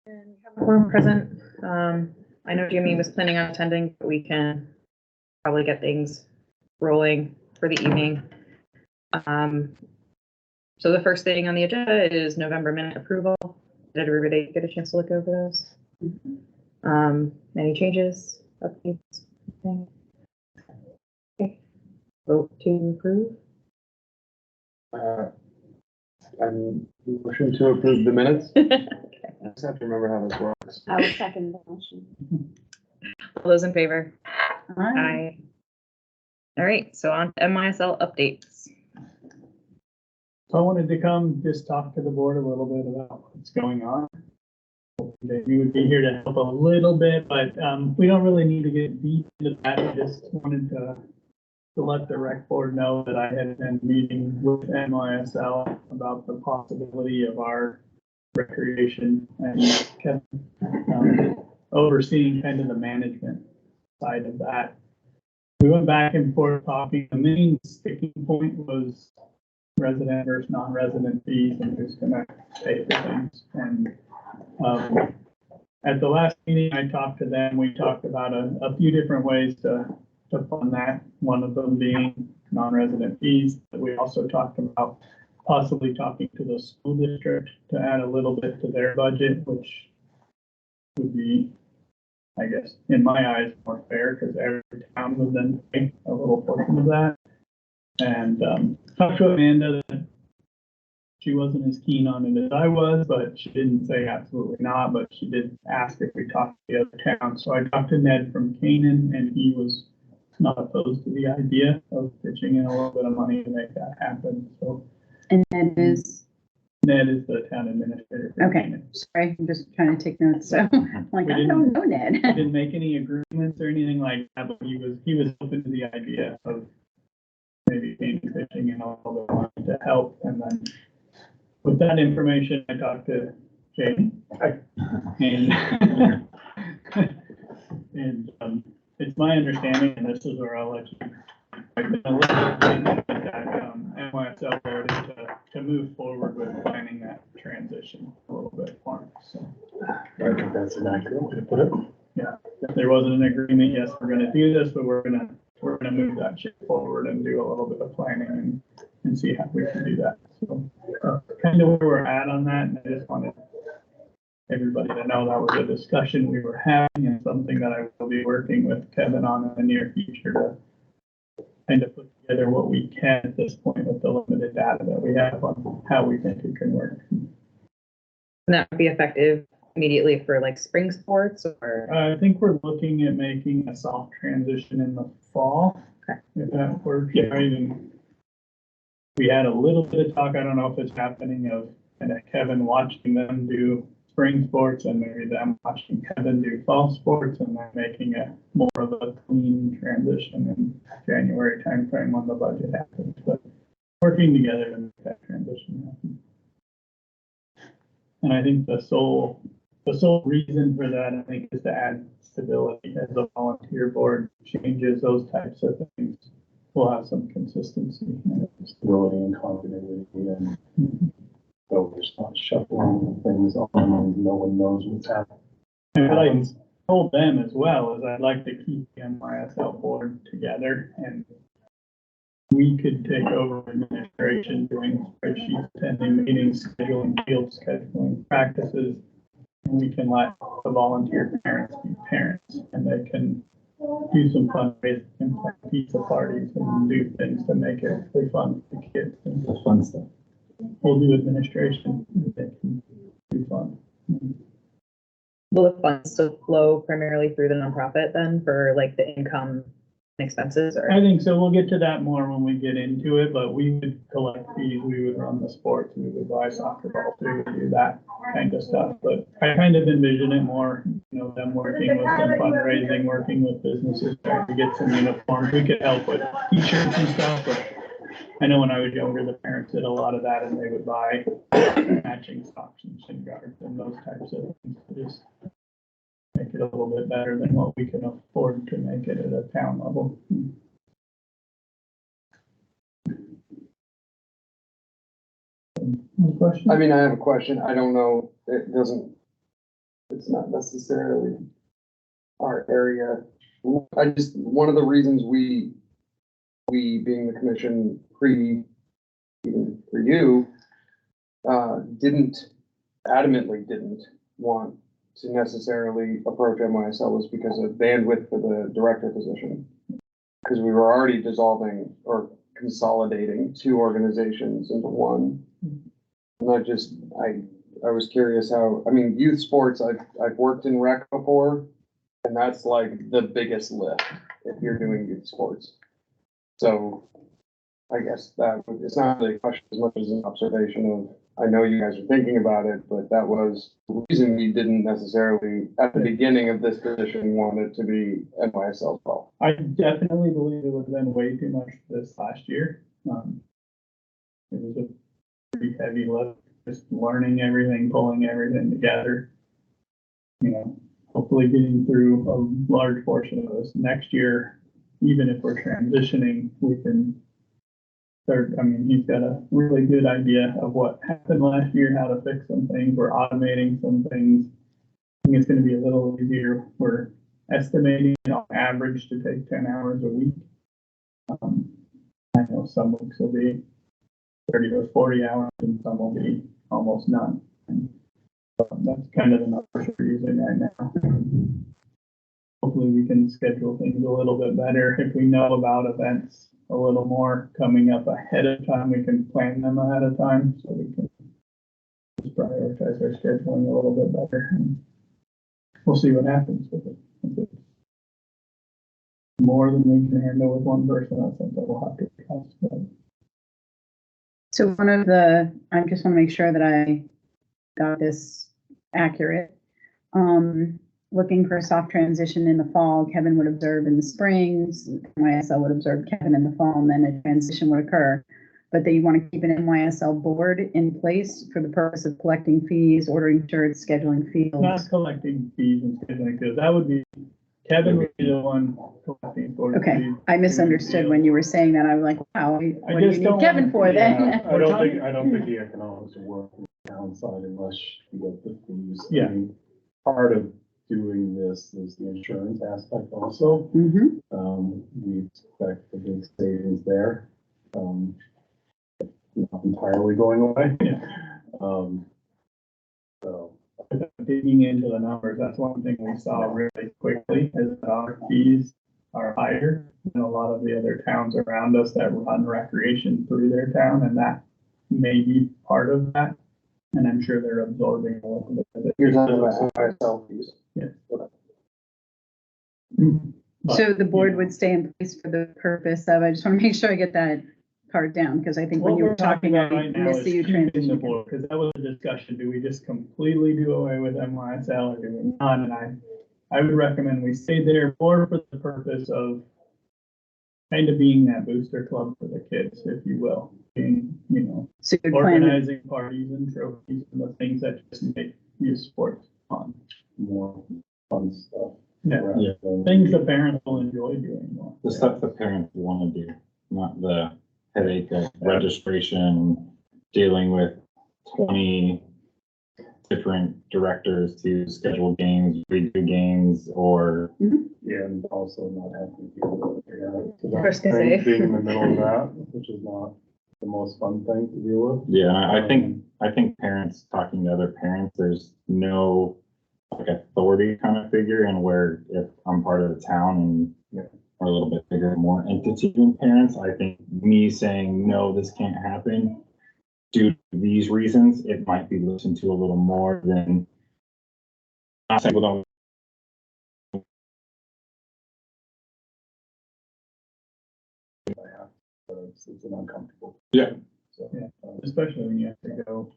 And we have a quorum present. I know Jimmy was planning on attending, but we can probably get things rolling for the evening. So the first thing on the agenda is November minute approval. Did everybody get a chance to look over those? Any changes, updates? Anything? Okay. Vote to approve. I'm motion to approve the minutes. Okay. I just have to remember how this works. I will second the motion. All those in favor? Aye. Aye. All right, so on to MISL updates. So I wanted to come just talk to the board a little bit about what's going on. We would be here to help a little bit, but we don't really need to get deep into that. I just wanted to let the rec board know that I had been meeting with MISL about the possibility of our recreation and kept overseeing kind of the management side of that. We went back and forth talking. The main sticking point was resident versus non-resident fees and who's gonna pay for things. And at the last meeting, I talked to them. We talked about a few different ways to fund that. One of them being non-resident fees. But we also talked about possibly talking to the school district to add a little bit to their budget, which would be, I guess, in my eyes, more fair because every town would then pay a little portion of that. And talked to Amanda that she wasn't as keen on it as I was, but she didn't say absolutely not, but she did ask if we talked to the other towns. So I talked to Ned from Canaan and he was not opposed to the idea of pitching in a little bit of money to make that happen. So And that is, Ned is the town administrator. for okay, Canaan. sorry, I'm just trying to take notes, so I'm like, I don't know Ned. He didn't make any agreements or anything like that, but he was open to the idea of maybe pitching in a little bit of money to help. And then with that information, I talked to Jane. And, and it's my understanding, and this is where I'll let you, I've been a little bit that MISL voted to move forward with planning that transition a little bit more. So I think that's an accurate way to put it. yeah, if there wasn't an agreement, yes, we're gonna do this, but we're gonna move that shit forward and do a little bit of planning and see how we can do that. So kind of where we're at on that, and I just wanted everybody to know that was a discussion we were having and something that I will be working with Kevin on in the near future to kind of put together what we can at this point with the limited data that we have on how we think it can work. And that would be effective immediately for like spring sports or? I think we're looking at making a soft transition in the fall. Okay. If that works, yeah, even we had a little bit of talk, I don't know if it's happening, of kind of Kevin watching them do spring sports and maybe them watching Kevin do fall sports and then making it more of a clean transition in January timeframe when the budget happens, but working together to make that transition happen. And I think the sole reason for that, I think, is to add stability as the volunteer board changes those types of things. We'll have some consistency. Stability and continuity, and so we're just not shuffling things on and no one knows what's happening. And what I told them as well is I'd like to keep the MISL board together and we could take over administration, doing spreadsheets, attending meetings, scheduling field scheduling practices. And we can let the volunteer parents be parents and they can do some fundraising and plan pizza parties and do things to make it really fun for the kids. And The fun stuff. we'll do administration and they can do fun. Will the funds still flow primarily through the nonprofit then for like the income and expenses or? I think so. We'll get to that more when we get into it, but we would collect fees, we would run the sports, we would buy soccer balls, we would do that kind of stuff. But I kind of envision it more, you know, them working with some fundraising, working with businesses, trying to get some uniforms. We could help with t-shirts and stuff, but I know when I was younger, the parents did a lot of that and they would buy matching socks and shin guards and those types of things to just make it a little bit better than what we can afford to make it at a town level. Any questions? I mean, I have a question. I don't know, it doesn't It's not necessarily our area. One of the reasons we being the commission even for you, adamantly didn't want to necessarily approach MYSL was because of bandwidth for the director position. Because we were already dissolving or consolidating two organizations into one. And I was curious how, I mean, youth sports, I've worked in rec before, and that's like the biggest lift if you're doing youth sports. So I guess it's not really a question as much as an observation of, I know you guys are thinking about it, but that was the reason we didn't necessarily, at the beginning of this position, want it to be NYSL call. I definitely believe it would have been way too much this last year. It was a pretty heavy lift, just learning everything, pulling everything together. You know, hopefully getting through a large portion of this next year, even if we're transitioning, we can start. I mean, he's got a really good idea of what happened last year, how to fix some things. We're automating some things. I think it's going to be a little easier. We're estimating on average to take 10 hours a week. I know some weeks will be 30 or 40 hours and some will be almost none. And so that's kind of the numbers we're using right now. Hopefully we can schedule things a little bit better. If we know about events a little more coming up ahead of time, we can plan them ahead of time so we can just prioritize our scheduling a little bit better. And we'll see what happens with it. If it's more than we can handle with one person, that's something we'll have to discuss. But So I just want to make sure that I got this accurate. Looking for a soft transition in the fall, Kevin would observe in the springs, NYSL would observe Kevin in the fall, and then a transition would occur. But that you want to keep an NYSL board in place for the purpose of collecting fees, ordering shirts, scheduling fields. not collecting fees and scheduling fees. That would be, Kevin would be the one collecting for the Okay, fees. I misunderstood when you were saying that. I was like, wow, what do you just need don't Kevin want- for then? yeah. I don't think the economics will work on the downside unless you get the fees. Yeah. I mean, part of doing this is the insurance aspect also. Mhm. We expect a big savings there. Not entirely going away. So. Digging into the numbers, that's one thing we saw really quickly is that our fees are higher than a lot of the other towns around us that run recreation through their town, and that may be part of that. And I'm sure they're absorbing a little bit of it. You're talking about NYSL fees. But, So the board you know, would stay in place for the purpose of, I just want to make sure I get that part down, because I think when What you we're were talking talking, about I right now missed is the U keeping the transition. board, because that was a discussion. Do we just completely do away with NYSL or do we not? And I would recommend we stay there more for the purpose of kind of being that booster club for the kids, if you will. Being, you know, So you would plan, organizing parties and trophies and the things that just make youth sports fun. More fun stuff. Yeah, rather than- things the parents will enjoy doing more. The stuff the parents want to do, not the headache of registration, dealing with 20 different directors to schedule games, redo games, or Yeah, and also not having to deal with it. I was gonna say. Being in the middle of that, which is not the most fun thing to deal with. yeah, I think parents talking to other parents, there's no like authority kind of figure, and where if I'm part of the town and we're a little bit bigger, more entity than parents, I think me saying no, this can't happen due to these reasons, it might be listened to a little more than not saying people don't. It's an uncomfortable. Yeah. So, Yeah. Especially when you have to go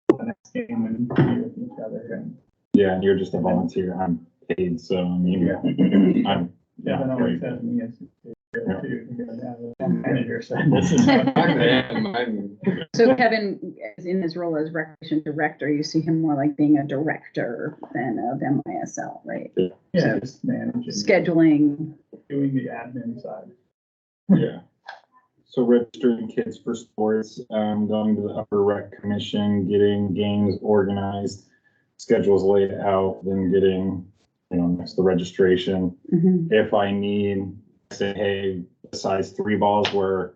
to the next game and be with each other. And Yeah, and you're just a volunteer. I'm paid, so I mean, I'm Kevin not always very has good. me as a too, because I have a manager said this is. so Kevin, is in his role as recreation director, you see him more like being a director than of MYSL, right? Yeah, just managing, Scheduling, doing the admin side. Yeah. So registering kids for sports, going to the upper rec commission, getting games organized. schedule's laid out, then getting, next to registration. Mhm. If I need, say, hey, besides 3 balls, we're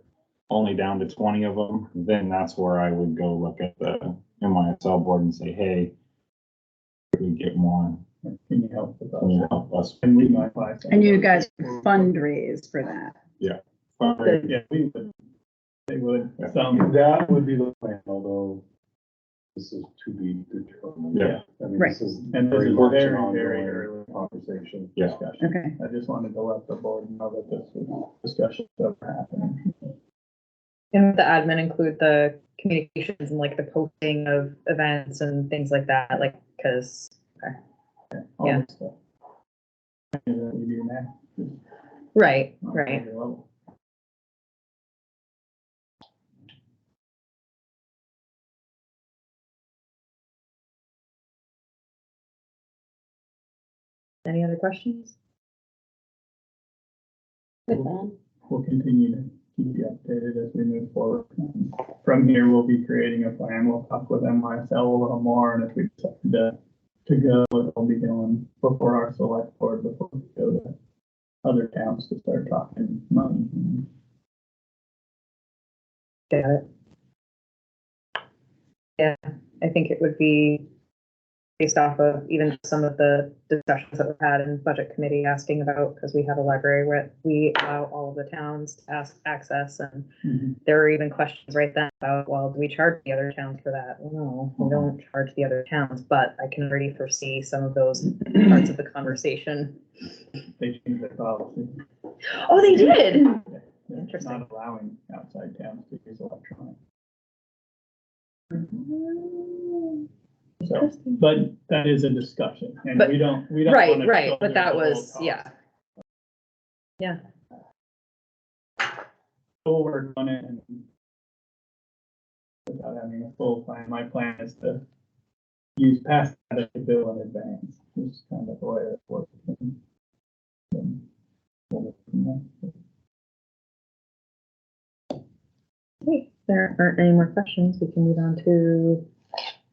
only down to 20 of them, then that's where I would go look at the NYSL board and say, hey, we get more, Can you help with can you us? help us? And we might buy some. And you guys fundraise for that. Fundraise? Yeah, we would. They would, Yeah. That would be the plan, although this is to be determined. Yeah. I mean, Right. this is And this very is much an very, ongoing very early conversation. Yeah. discussion. Okay. I just wanted to let the board know that this was discussion that were happening. And would the admin include the communications and like the posting of events and things like that, like, because, All Yeah. this stuff. That we do now. just right, on a right. higher level. Any other questions? We'll continue to keep you updated as we move forward. From here, we'll be creating a plan. We'll talk with MYSL a little more, and if we decide to go, we'll be doing before our select board, before we go to other towns to start talking money. Got it. Yeah, I think it would be based off of even some of the discussions that we've had in budget committee asking about, because we have a library where we allow all of the towns to ask access, and there were even questions right then about, well, do we charge the other towns for that? Well, no, we don't charge the other towns, but I can already foresee some of those parts of the conversation. They changed their policy. Oh, they did? They're Interesting. not allowing outside towns to use electronic. So, but that is a discussion, and But- we don't. Right, wanna right, shoulder but that the whole was, cost. yeah. We'll work on it and without having a full plan. My plan is to use past data to bill in advance. Is kind of the way it works. And then we'll move from there. Okay, if there aren't any more questions, we can move on to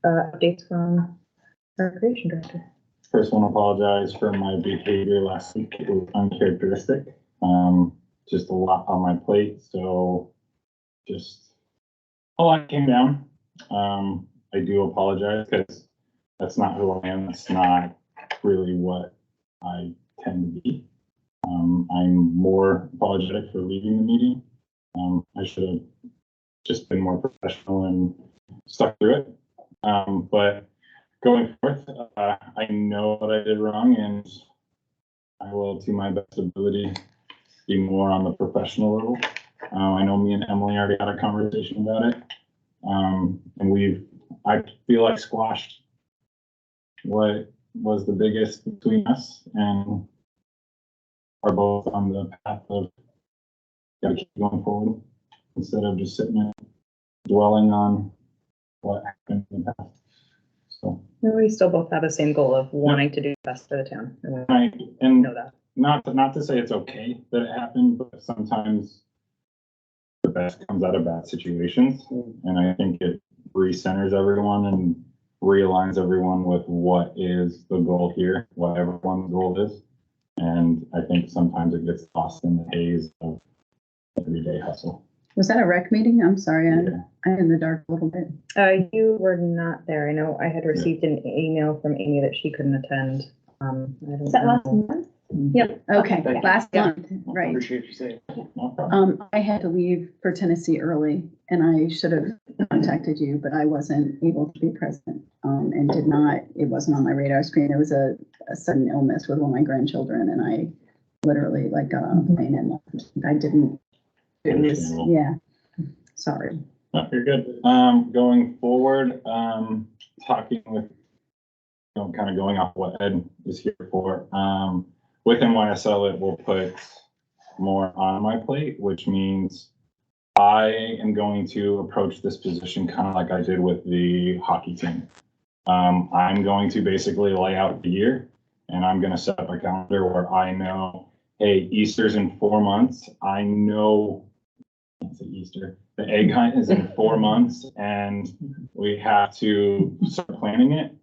updates from our recreation director. First, want to apologize for my behavior last week. It was uncharacteristic. Just a lot on my plate, so just a lot came down. I do apologize because that's not who I am. That's not really what I tend to be. I'm more apologetic for leaving the meeting. I should have just been more professional and stuck through it. But going forth, I know what I did wrong, and I will, to my best ability, be more on the professional level. I know me and Emily already had a conversation about it. And I feel like squashed what was the biggest between us, and are both on the path of gotta keep going forward instead of just sitting and dwelling on what happened in the past. So, And we still both have the same goal of wanting to do the best for the town, and we and know that. not to say it's okay that it happened, but sometimes the best comes out of bad situations. And I think it recenters everyone and realigns everyone with what is the goal here, what everyone's goal is. And I think sometimes it gets lost in the haze of everyday hustle. Was that a rec meeting? I'm sorry, Yeah. I'm in the dark a little bit. You were not there. I know I had received an email from Amy that she couldn't attend. I don't Is that last know. month? Yep. Okay, Thank you. last Yeah. month, right. Appreciate you saying. No problem. I had to leave for Tennessee early and I should have contacted you, but I wasn't able to be present. And it wasn't on my radar screen. There was a sudden illness with one of my grandchildren and I literally like got on a plane and left. I didn't, it was, Understandable. yeah, sorry. No, you're good. Going forward, talking with, kind of going off what Ed is here for, with NYSL, it will put more on my plate, which means I am going to approach this position kind of like I did with the hockey team. I'm going to basically lay out the year and I'm going to set up a calendar where I know, hey, Easter's in 4 months. I know, I can't say Easter, the egg hunt is in 4 months and we have to start planning it.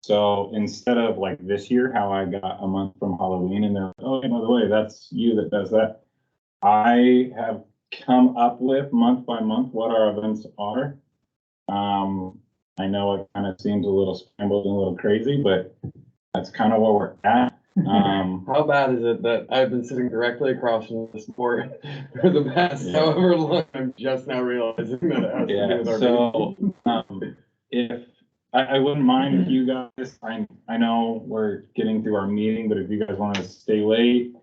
So instead of like this year, how I got a month from Halloween and they're like, oh, by the way, that's you that does that. I have come up with month by month what our events are. I know it kind of seems a little scrambled and a little crazy, but that's kind of where we're at. How bad is it that I've been sitting directly across from this board for the past Yeah. however long? I'm just now realizing that it has to do Yeah, with our. so, if, I wouldn't mind if you guys, I know we're getting through our meeting, but if you guys want to stay late,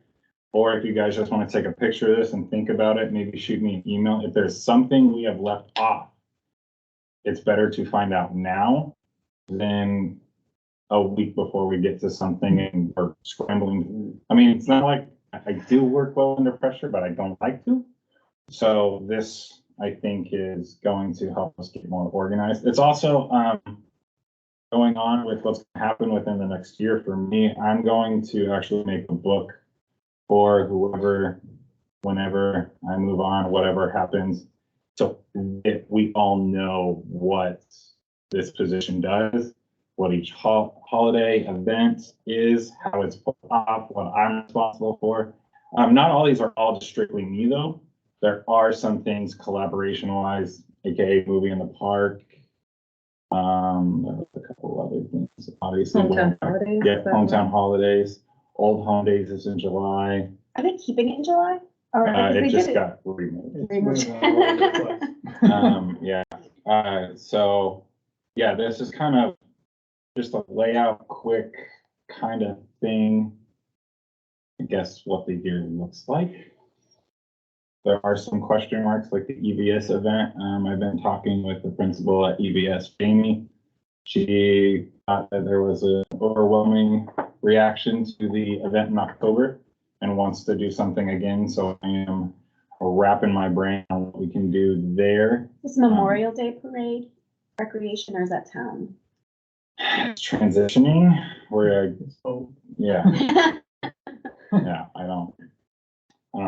or if you guys just want to take a picture of this and think about it, maybe shoot me an email. If there's something we have left off, it's better to find out now than a week before we get to something and we're scrambling. I mean, it's not like I do work well under pressure, but I don't like to. So this, I think, is going to help us get more organized. It's also going on with what's going to happen within the next year. For me, I'm going to actually make a book for whoever, whenever I move on, whatever happens. So if we all know what this position does, what each holiday event is, how it's put off, what I'm responsible for. Not all these are all just strictly me though. There are some things collaboration wise, aka movie in the park. There was a couple other things, obviously. Hometown holidays. Yeah, is that hometown one? holidays. Old Home Days is in July. Are they keeping it in July? Or because It they just did it? got removed. It's moving all over the place. Yeah, so, yeah, this is kind of just a layout, quick kind of thing. I guess what the year looks like. There are some question marks like the EVS event. I've been talking with the principal at EVS, Jamie. She thought that there was an overwhelming reaction to the event in October and wants to do something again. So I am wrapping my brain on what we can do there. Is Memorial Day parade recreation or is that town? It's transitioning. We're, So, yeah, yeah, I don't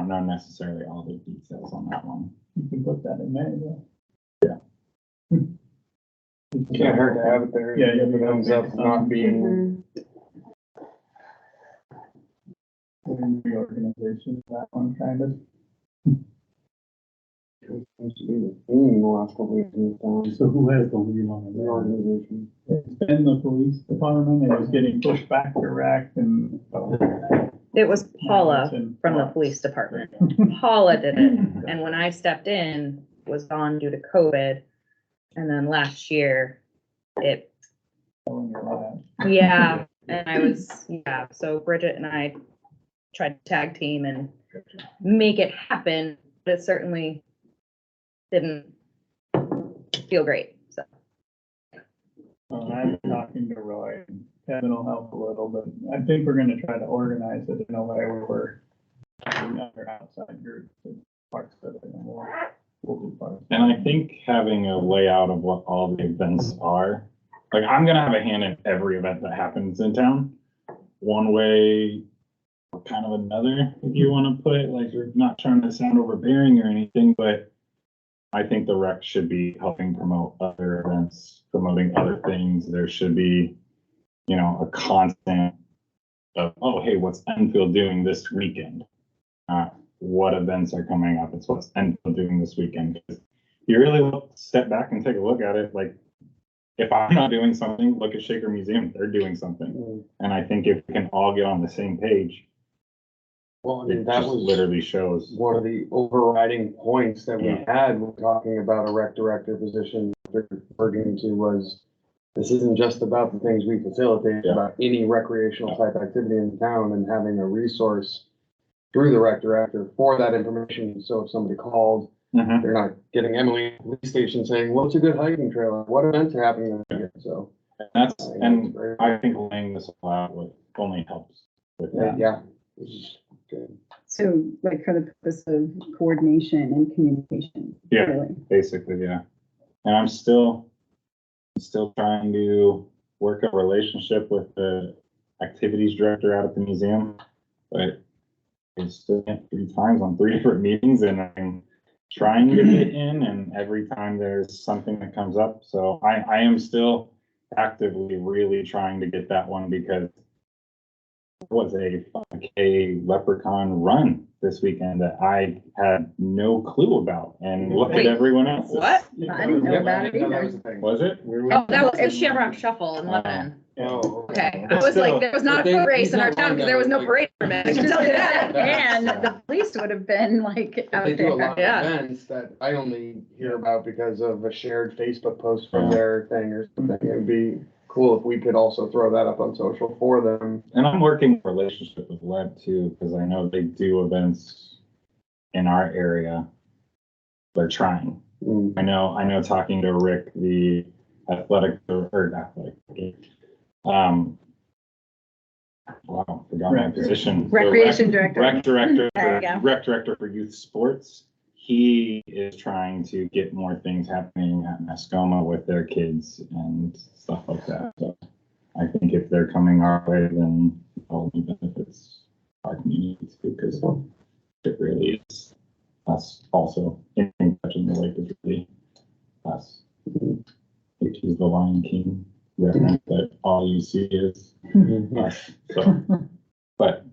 know necessarily all the details on that one. you can put that in there, yeah. Can't hurt to have it there. Yeah, If it ends up not being, Reorganization, that one kind of. seems to be the theme the last couple of years in town. So who has the lead on it? Reorganization. It's been the police department, it was getting pushed back to rec and. It was Paula and- from the police department. Paula did it, and when I stepped in, it was gone due to COVID. And then last year, it, Telling your lab. yeah, and I was, yeah, so Bridget and I tried to tag team and make it happen, but it certainly didn't feel great, so. I'm talking to Roy, and Kevin will help a little, but I think we're gonna try to organize it in a way where we're having other outside groups and parts of it, and we'll do parts. And I think having a layout of what all the events are, like I'm gonna have a hand in every event that happens in town. One way or kind of another, if you wanna put it, like we're not trying to sound overbearing or anything, but I think the rec should be helping promote other events, promoting other things. There should be, you know, a constant of, oh, hey, what's Enfield doing this weekend? What events are coming up? It's what's Enfield doing this weekend. You really step back and take a look at it. Like, if I'm not doing something, look at Shaker Museum, they're doing something. And I think if we can all get on the same page, Well, I mean, it that just was literally shows. one of the overriding points that we Yeah. had when talking about a rec director position, referring to was, this isn't just about the things we facilitate, it's Yeah. about any recreational type activity in town and having a resource through the rec director for that information. So if somebody called, Mhm. they're not getting Emily at the police station saying, what's a good hiking trail? What events are happening this year? So. That's, I think and that's great. I think laying this all out would only helps with that. Yeah, this is good. So like for the purpose of coordination and communication. Yeah. Really. Basically, yeah. And I'm still trying to work a relationship with the activities director out at the museum. But I still met 3 times on 3 different meetings and I'm trying to get in and every time there's something that comes up. So I am still actively really trying to get that one because there was a 5K Leprechaun run this weekend that I had no clue about, and look at Wait, everyone else. What? I didn't know Yep, about I it didn't know that either. was a thing. Was it? Oh, that was the Shamrock Shuffle in Lebanon. Oh, Okay, But I was still, like, there was not a but they- foot race he's in our not town one because there was no that, parade permit, I can tell you that. And the police would have been like out They do a there. lot of Yeah. events that I only hear about because of a shared Facebook post from their thing or something. It'd be cool if we could also throw that up on social for them. And I'm working a relationship with Web too, because I know they do events in our area. They're trying. Mm. I know talking to Rick, the athletic, or athletic, wow, forgot my position. The Recreation director. Rec director, There you go. rec director for youth sports. He is trying to get more things happening at Mascoma with their kids and stuff like that. So I think if they're coming our way, then all the benefits our community too, because it really is us also. Anything touching the lake is really us. Which is the Lion King reference that all you see is us. So, but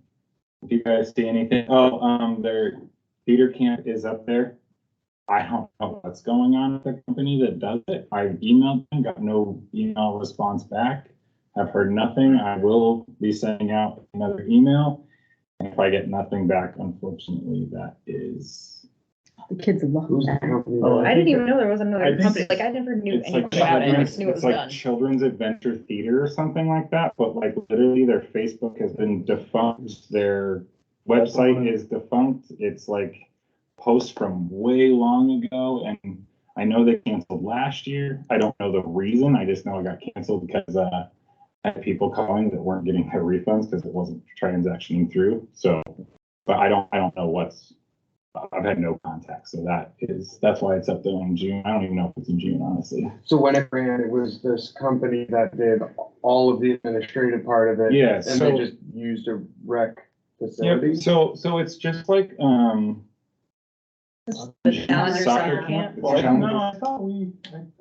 if you guys see anything, their theater camp is up there. I don't know what's going on with the company that does it. I've emailed them, got no email response back. I've heard nothing. I will be sending out another email. And if I get nothing back, unfortunately, that is. The kids love Who's the that. company? Oh, I didn't even know there was I another think company, like, I never knew It's like anything about it, I children's, just knew it was it's like done. Children's Adventure Theater or something like that, but like literally their Facebook has been defunct, their website is defunct, it's like posts from way long ago, and I know they canceled last year, I don't know the reason, I just know it got canceled because, I had people calling that weren't getting their refunds because it wasn't transactioning through, so, but I don't know I've had no contact, so that's why it's up there in June. I don't even know if it's in June, honestly. So when it ran, it was this company that did all of the administrative part of it. Yeah, And so- they just used a rec facility. So it's just like, The Challenger soccer Soccer camp. Camp. It's Challenger. No, I thought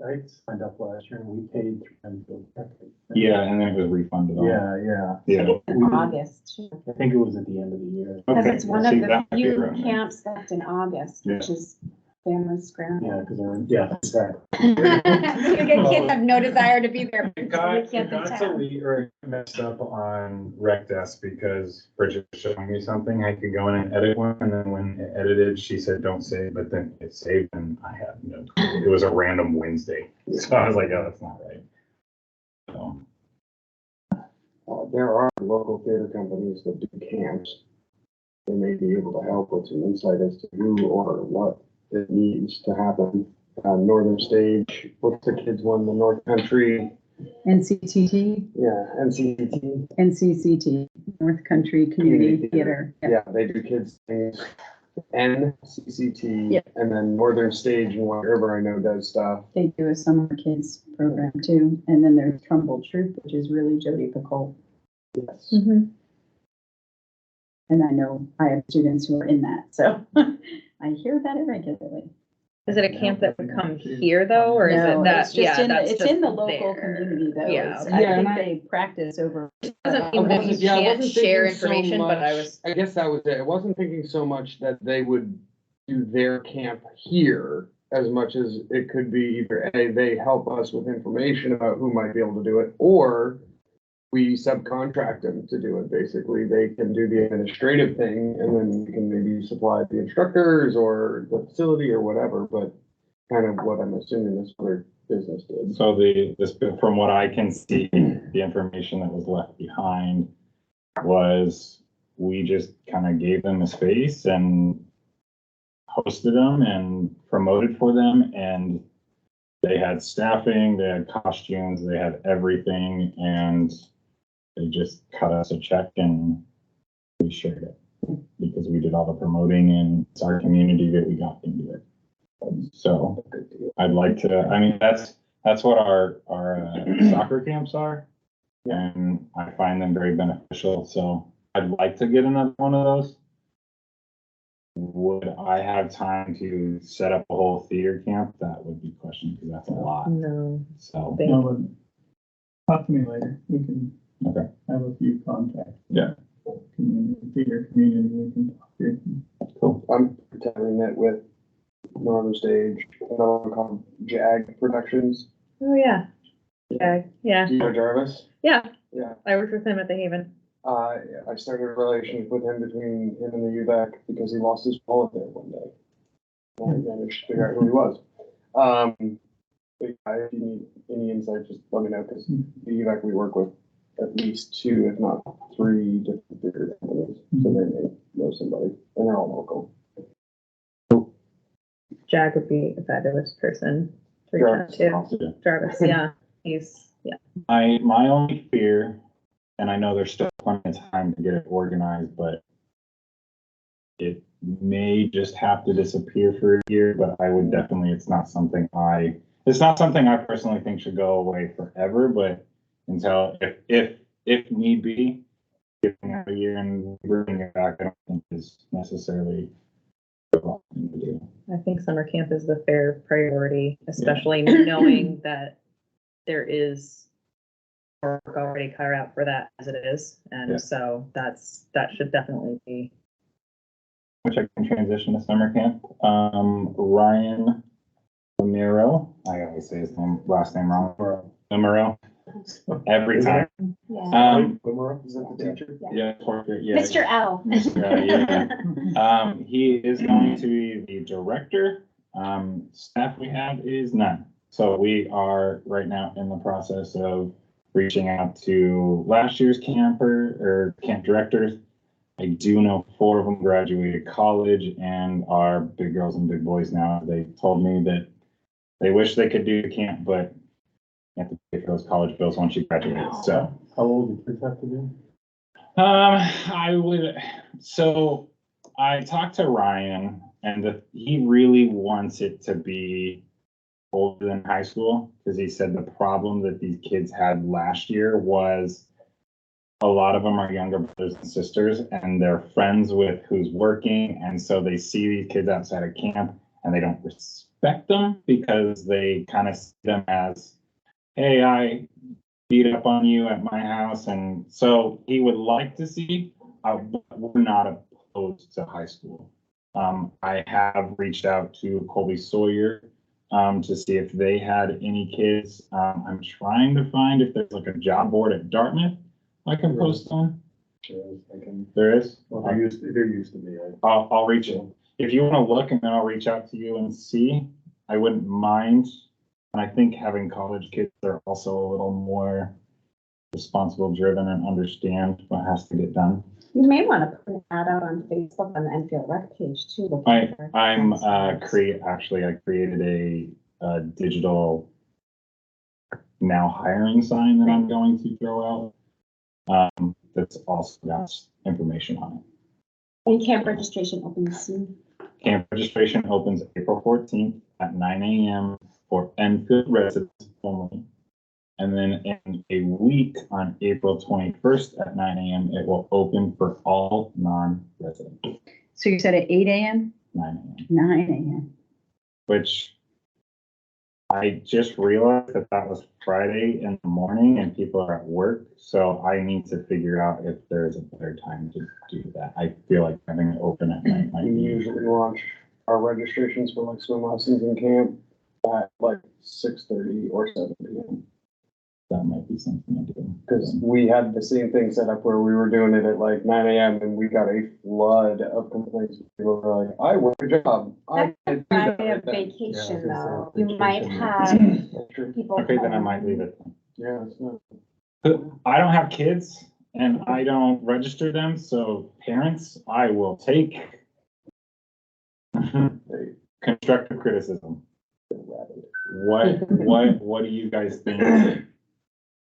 I signed up last year and we paid through them. Yeah, and then it was refunded all. Yeah. Yeah. We did- August, I think it was at the end of the year. because Okay, it's one see, of the that might be few around there. camps that's in August, which is Family Scramble. Yeah, because they're, exactly. Kids have no desire to be there. It because they got can't be to town. leave or messed up on Rec Desk because Bridget was showing me something. I could go in and edit one, and then when it edited, she said, don't save, but then it saved, and I had no clue. It was a random Wednesday. So I was like, oh, that's not right. So, There are local theater companies that do camps. They may be able to help with some insight as to who or what it needs to happen. Northern Stage, what's the kids one, the North Country, NCTT, yeah, NCT. NCCT, North Country Community Community Theater. Yep. Yeah, they do kids things. NCCT, Yep. and then Northern Stage and White River, I know does stuff. They do a summer kids program too. And then there's Trumbull Troop, which is really Jody Picoult. Yes. Mhm. And I know I have students who are in that, so I hear about it regularly. Is it a camp that would come here though, or is No, it that, it's just yeah, in the- that's it's just in the local there. community though. Yeah, It's- okay. I Yeah, think and they practice over. Doesn't mean that you Yeah, I can't wasn't share thinking so information, but I much- was, I guess that was it. I wasn't thinking so much that they would do their camp here as much as it could be either A, they help us with information about who might be able to do it, or we subcontract them to do it. Basically, they can do the administrative thing and then we can maybe supply the instructors or the facility or whatever, but kind of what I'm assuming this other business did. so from what I can see, the information that was left behind was we just kind of gave them a space and hosted them and promoted for them, and they had staffing, they had costumes, they had everything, and they just cut us a check and we shared it because we did all the promoting and it's our community that we got into it. So I'd like to, I mean, that's what our soccer camps are. And I find them very beneficial, so I'd like to get another one of those. Would I have time to set up a whole theater camp? That would be a question, because that's a lot, no, so. thank No, but talk to me later. We can Okay. have a few contacts. Yeah. Theater community we can talk to. Cool. I'm pretending that with Northern Stage, another one called JAG Productions. Oh, yeah. Yeah, yeah, Do you know Jarvis? yeah. Yeah. I worked with him at the Haven. I started a relationship with him between him and the UVAC because he lost his wallet there one day. And I managed to figure out who he was. But yeah, if you need any insight, just let me know, because the UVAC, we work with at least 2, if not 3 different theater companies. So they may know somebody, and they're all local. Jag would be a fabulous person to reach out Jarvis. to. Jarvis, yeah, yeah. My only fear, and I know there's still plenty of time to get it organized, but it may just have to disappear for a year, but I would definitely, it's not something I personally think should go away forever, but until, if need be, giving it a year and bringing it back, I don't think is necessarily the wrong thing to do. I think summer camp is the fair priority, especially knowing that there is work already cut out for that as it is. Yeah. And so that should definitely be. Which I can transition to summer camp. Ryan Romero, I always say his last name wrong. Romero, every time. Yeah. Is that the teacher? Yeah, portrait, yeah. Mr. L. Yeah. He is going to be the director. Staff we have is none. So we are right now in the process of reaching out to last year's camp directors. I do know 4 of them graduated college and are big girls and big boys now. They told me that they wish they could do the camp, but you have to pay for those college bills once you graduate. So, How old do kids have to be? so I talked to Ryan and he really wants it to be older than high school, because he said the problem that these kids had last year was a lot of them are younger brothers and sisters and they're friends with who's working. And so they see these kids outside of camp and they don't respect them because they kind of see them as, hey, I beat up on you at my house. And so he would like to see, we're not opposed to high school. I have reached out to Colby Sawyer to see if they had any kids. I'm trying to find if there's like a job board at Dartmouth I can post on. There is? Well, there used to be. I'll reach it. If you want to look, and then I'll reach out to you and see. I wouldn't mind. And I think having college kids are also a little more responsible, driven, and understand what has to get done. You may want to put an ad out on Facebook on the Enfield Rec page too. I created a digital now hiring sign that I'm going to throw out. That's also got information on it. And camp registration opens soon. Camp registration opens April 14th at 9 a.m. for Enfield residents only. And then in a week on April 21st at 9 a.m., it will open for all non-residents. So you said at 8 a.m.? 9 a.m. 9 a.m. Which I just realized that was Friday in the morning and people are at work. So I need to figure out if there's a better time to do that. I feel like having it open at night might We be. usually launch our registrations for like swim lessons in camp at like 6:30 or 7 p.m. That might be something to do. Because we had the same thing set up where we were doing it at like 9 a.m. and we got a flood of complaints. People were like, I work a job. I can't do that Friday of right now." vacation Yeah, though. it's You might vacation. have That's true. people. Okay, then I might leave it. Yeah, it's not. I don't have kids and I don't register them, so parents, I will take constructive criticism. What do you guys think?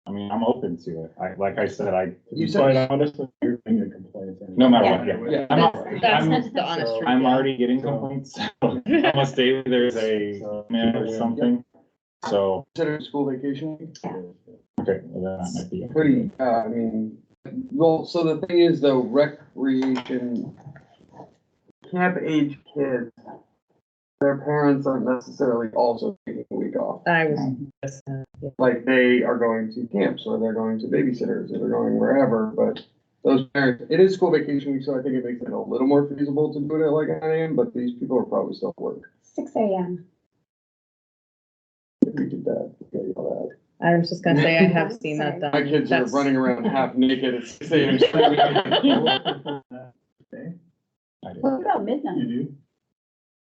I mean, I'm open to it. Like I said, You Quite said, honestly, you're going to complain. no matter what, yeah. Yeah. I'm the honest truth. I'm yeah. already getting complaints. So almost daily, there's a email or something. So, consider it school vacation week. okay, well, that might be. Pretty, I mean, well, so the thing is though, recreation, camp age kids their parents aren't necessarily also taking a week off. I was just, yeah. Like they are going to camps or they're going to babysitters or they're going wherever, but those parents, it is school vacation week, so I think it makes it a little more feasible to do it at like 9 AM, but these people are probably still at work. 6 a.m. If we did that, okay, all that. I was just gonna say, I have seen that done. My kids are That's- running around half naked at 6 AM. Okay, I do. What about midnight? you do?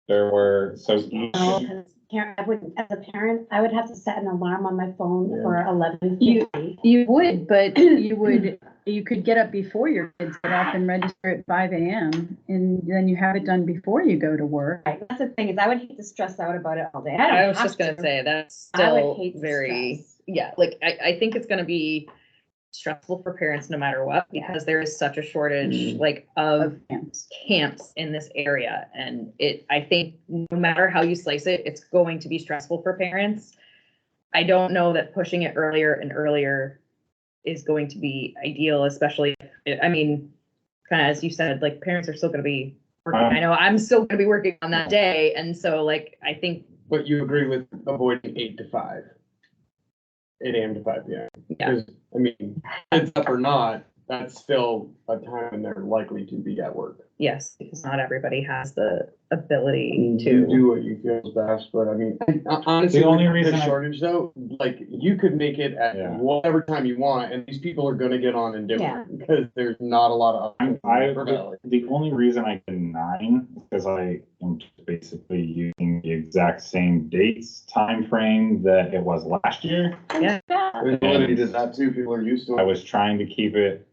There were, so each, No, because I would, as a parent, I would have to set an alarm on my phone Yeah. for 11:50. You would, but you could get up before your kids get up and register at 5 AM, and then you have it done before you go to work. Right, that's the thing, is I would hate to stress out about it all day. I don't was have just gonna to. say, that's I would still hate the very, stress. yeah, like, I think it's gonna be stressful for parents no matter what, because there is such a shortage, like, of Of camps. camps in this area. And I think no matter how you slice it, it's going to be stressful for parents. I don't know that pushing it earlier and earlier is going to be ideal, especially, I mean, kind of as you said, like, parents are still gonna be working. I know I'm still gonna be working on that day. And so, like, I think, But you agree with avoiding 8 to 5? 8 AM to 5 PM? Yeah. Because, I mean, kids up or not, that's still a time when they're likely to be at work. yes, because not everybody has the ability You to. do what you feel is best, but I mean, honestly, The only with reason the I- shortage though, like, you could make it at Yeah. whatever time you want, and these people are gonna get on and do Yeah. it, because there's not a lot of. the only reason I did 9 is because I am basically using the exact same dates, time frame that it was last year. Yeah. There's validity to that too, people are used to I it. was trying to keep it.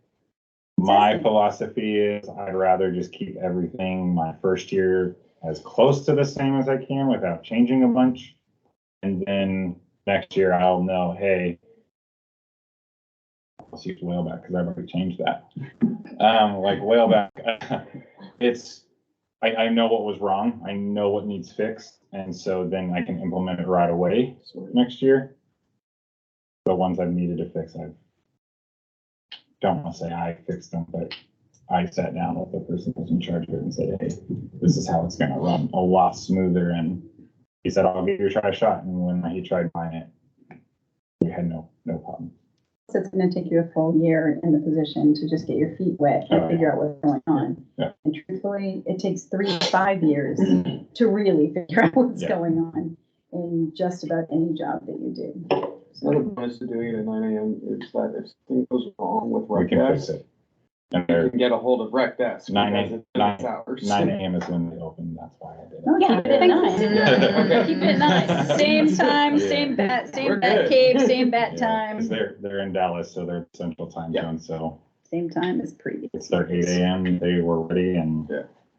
My philosophy is I'd rather just keep everything my first year as close to the same as I can without changing a bunch. And then next year I'll know, hey, let's use Whaleback because I've already changed that. Like Whaleback, I know what was wrong. I know what needs fixed. And so then I can implement it right away next year. The ones I've needed to fix, I don't want to say I fixed them, but I sat down with the person who's in charge of it and said, hey, this is how it's gonna run a lot smoother. And he said, I'll give you a shot. And when he tried buying it, we had no problem. So it's gonna take you a full year in the position to just get your feet wet Oh, and figure out what's going on. Yeah. And truthfully, it takes 3 to 5 years to really figure out what's Yeah. going on in just about any job that you do. Another bonus to doing it at 9 AM is that if something goes wrong with We Rec can fix Desk, it. And you they're can get a hold of Rec Desk. 9 because a.m. it's hours. 9 AM is when they open. That's why I did it. Oh, Yeah, keep it nice. Yeah. Keep it nice. Same time, Yeah. same bat, We're same bat good. cave, same bat Yeah, time. 'cause they're in Dallas, so they're central time Yeah. zone, so Same time as previous. it's their 8 AM, they were ready and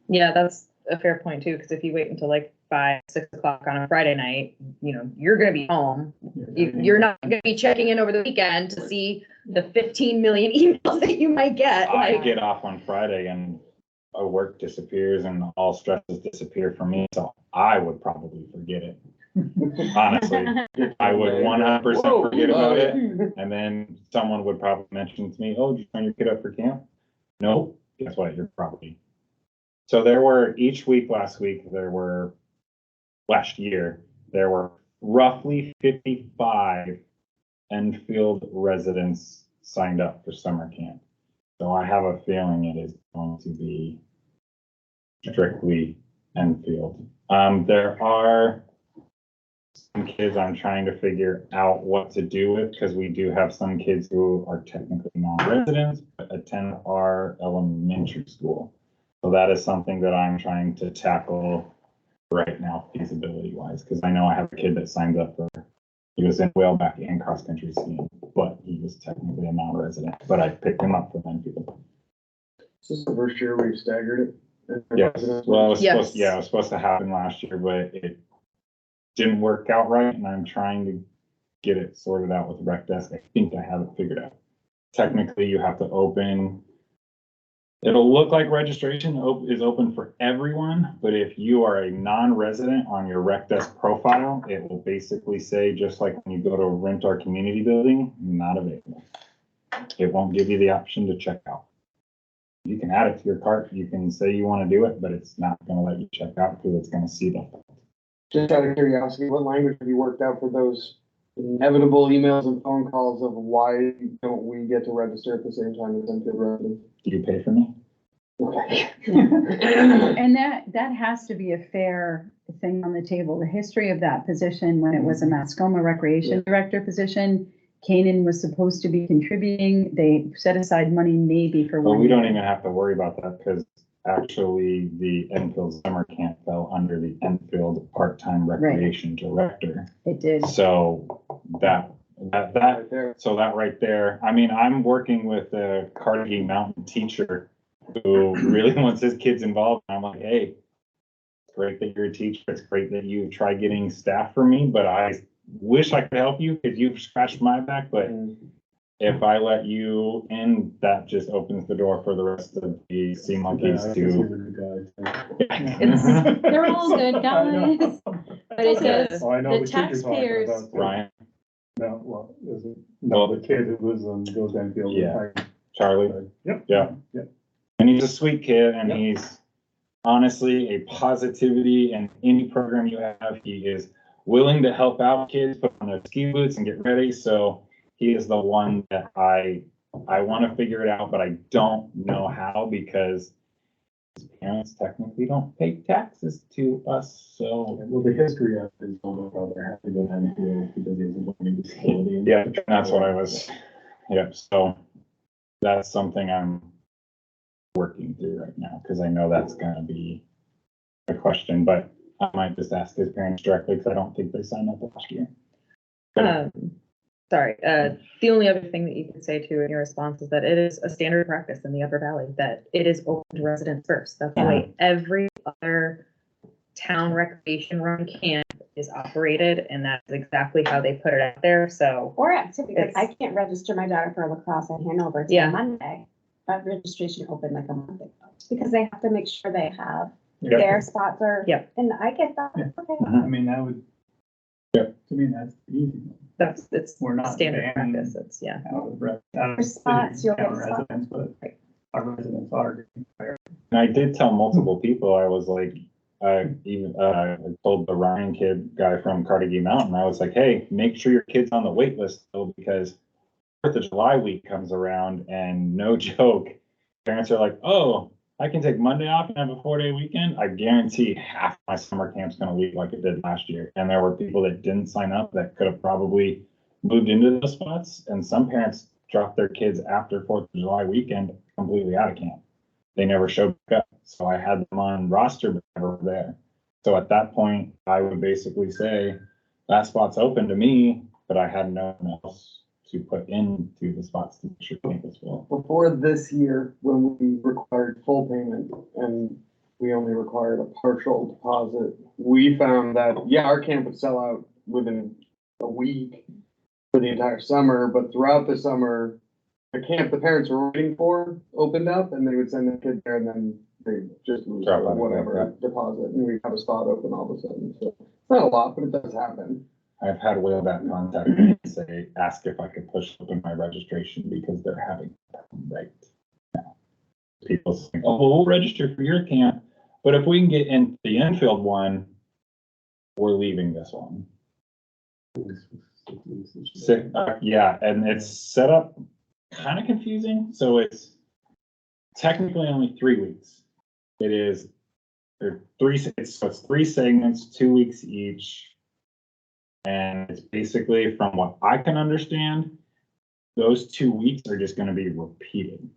Yeah, that's a fair point too, because if you wait until like 5, 6 o'clock on a Friday night, you're gonna be home. You're not gonna be checking in over the weekend to see the 15 million emails that you might get. I Like, get off on Friday and work disappears and all stresses disappear from me, so I would probably forget it. Honestly, I would 100% Whoa. forget about Oh, it. yeah. And then someone would probably mention to me, oh, did you sign your kid up for camp? No, guess what, you're probably. So each week last year, there were roughly 55 Enfield residents signed up for summer camp. So I have a feeling it is going to be strictly Enfield. There are some kids I'm trying to figure out what to do with, because we do have some kids who are technically non-residents, but attend our elementary school. So that is something that I'm trying to tackle right now, feasibility wise, because I know I have a kid that signs up for, he was in Whaleback and cross country skiing, but he was technically a non-resident, but I picked him up for Enfield. This is the first year we've staggered it. Yes, well, it was Yes. supposed to happen last year, but it didn't work out right, and I'm trying to get it sorted out with Rec Desk. I think I have it figured out. Technically, you have to open, it'll look like registration is open for everyone, but if you are a non-resident on your Rec Desk profile, it will basically say, just like when you go to rent our community building, not available. It won't give you the option to check out. You can add it to your cart, you can say you want to do it, but it's not gonna let you check out because it's gonna see the Just out of curiosity, what language have you worked out for those inevitable emails and phone calls of why don't we get to register at the same time as Enfield residents? Do you pay for me? Okay. And that has to be a fair thing on the table. The history of that position, when it was a Mascoma Recreation Director position, Canaan was supposed to be contributing. They set aside money maybe for Well, one. we don't year. even have to worry about that because actually the Enfield summer camp fell under the Enfield part-time recreation director. It did. So that, Right there. so that right there, I mean, I'm working with a Carnegie Mountain teacher who really wants his kids involved. And I'm like, hey, it's great that you're a teacher. It's great that you try getting staff for me, but I wish I could help you because you've scratched my back. But if I let you in, that just opens the door for the rest of the sea monkeys Yeah, I to. guess you're the guy. It's- They're all good I know. guys. But it does, Oh, I know the the kid you're talking taxpayers, about, too. Ryan, No, well, is it, no, the kid who lives on, goes to Enfield. Yeah. Charlie. Yep. Yeah. Yep. And he's a sweet kid and Yep. he's honestly a positivity in any program you have. He is willing to help out kids, put on their ski boots and get ready. So he is the one that I want to figure it out, but I don't know how because his parents technically don't pay taxes to us. So Well, the history of his older brother had to go to Enfield because he has a learning disability. yeah, that's what I was. Yep. So that's something I'm working through right now because I know that's gonna be a question, but I might just ask his parents directly because I don't think they signed up last year. Sorry, the only other thing that you can say too in your response is that it is a standard practice in the Upper Valley that it is open to residents first. That's the way every other town recreation run camp is operated, and that's exactly how they put it out there, so. or activity, like I It's- can't register my daughter for lacrosse at Hanover Yeah. till Monday. But registration opened like a month ago, because they have to make sure they have Yeah. their spots are. Yep. And I get that, Yeah. okay. I mean, that would. Yep. To me, that's easy. It's We're not standard banning practice, it's, yeah. Out of out For of spots, city you'll get town spots. residents, but our residents are getting hired. And I did tell multiple people, I was like, I told the Ryan kid guy from Carnegie Mountain, I was like, hey, make sure your kid's on the wait list still because 4th of July week comes around and no joke, parents are like, oh, I can take Monday off and have a 4-day weekend. I guarantee half my summer camp's gonna leave like it did last year. And there were people that didn't sign up that could have probably moved into those spots. And some parents dropped their kids after 4th of July weekend completely out of camp. They never showed back up. So I had them on roster, but never were there. So at that point, I would basically say that spot's open to me, but I had no one else to put into the spots to make sure camp was full. Before this year, when we required full payment and we only required a partial deposit, we found that, yeah, our camp would sell out within a week for the entire summer, but throughout the summer, the camp the parents were waiting for opened up and they would send their kid there and then they just lose Drop out of whatever deposit and we have a spot open all of a sudden. So it's not a lot, but it does happen. I've had Whaleback contact me and say, ask if I could push open my registration because they're having a problem right now. People saying, oh, well, we'll register for your camp, but if we can get in the Enfield one, we're leaving this one. Yeah, and it's set up kind of confusing. So it's technically only 3 weeks. It is, so it's 3 segments, 2 weeks each. And it's basically, from what I can understand, those 2 weeks are just gonna be repeated.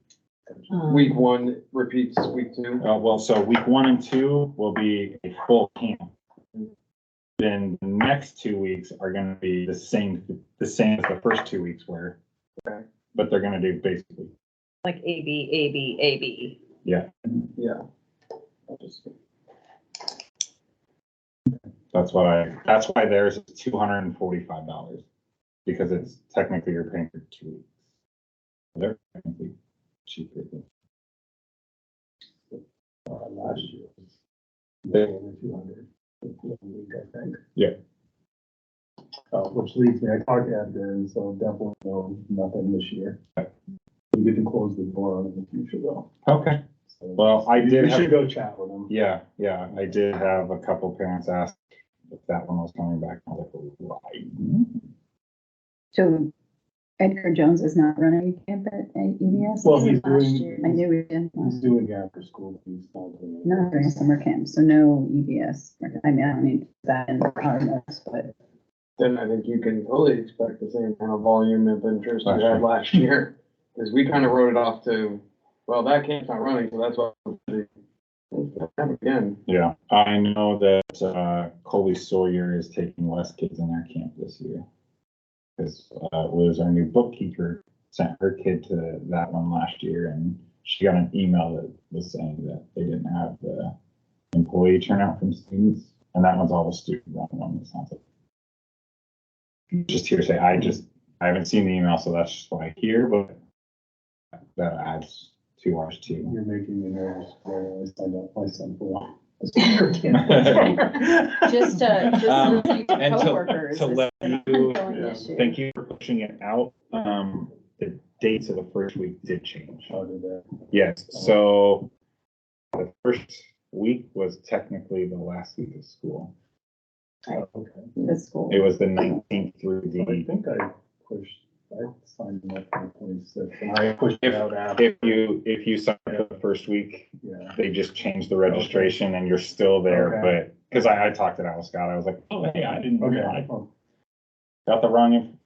Week one repeats week two. Well, so week 1 and 2 will be a full camp. Then the next 2 weeks are gonna be the same as the first 2 weeks were. Okay. But they're gonna do basically, Like AB, AB, AB. yeah, Yeah. that's why theirs is $245. Because it's technically you're paying for 2 weeks. They're technically cheaper than. Last year. They- Over 200. I think. Yeah. Which leads me, I talked to Edgar, and so definitely no, nothing this year. We get to close the door on it in the future though. Okay, So well, I did we have. should go chat with them. Yeah, I did have a couple parents ask if that one was coming back. I was like, why? So Edgar Jones is not running camp at EBS? Well, he's Last doing, year. I knew we did. he's doing after school, he's not doing. Not during summer camp, so no EBS. I mean, I don't need that in our notes, but Then I think you can fully expect the same kind of volume of interest you had last year. Because we kind of wrote it off to, well, that camp's not running, so that's why. Again, Yeah, I know that, Colby Sawyer is taking less kids in their camp this year. Because, Liz, our new bookkeeper, sent her kid to that one last year, and she got an email that was saying that they didn't have the employee turnout from students, and that one's all the student run one, it sounds like. Just hearsay, I haven't seen the email, so that's just what I hear, but that adds to ours too. You're making me nervous, where I signed up my son for. just listening to And coworkers. to is let an you, ongoing yeah, issue. thank you for pushing it out. The dates of the first week did change. How did that? Yes, so the first week was technically the last week of school. Oh, okay. The school. It was the 19th through I the, think I signed him up for 26, and I pushed it out after, if you sign up for the first week, yeah. they just changed the registration and you're still there, Okay. but, because I talked to Al Scott, I was like, oh, hey, I didn't, Okay. I got the wrong info.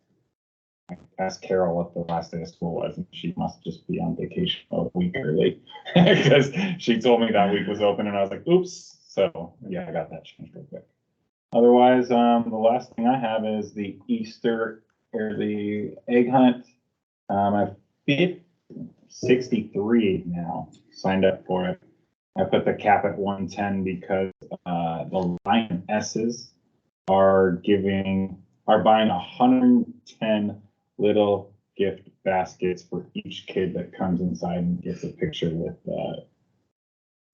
I asked Carol what the last day of school was, and she must just be on vacation a week early. Because she told me that week was open, and I was like, oops, so, yeah, I got that changed real quick. Otherwise, the last thing I have is the Easter, or the egg hunt. I've 63 now signed up for it. I put the cap at 110 because, the Lionesses are buying 110 little gift baskets for each kid that comes inside and gets a picture with,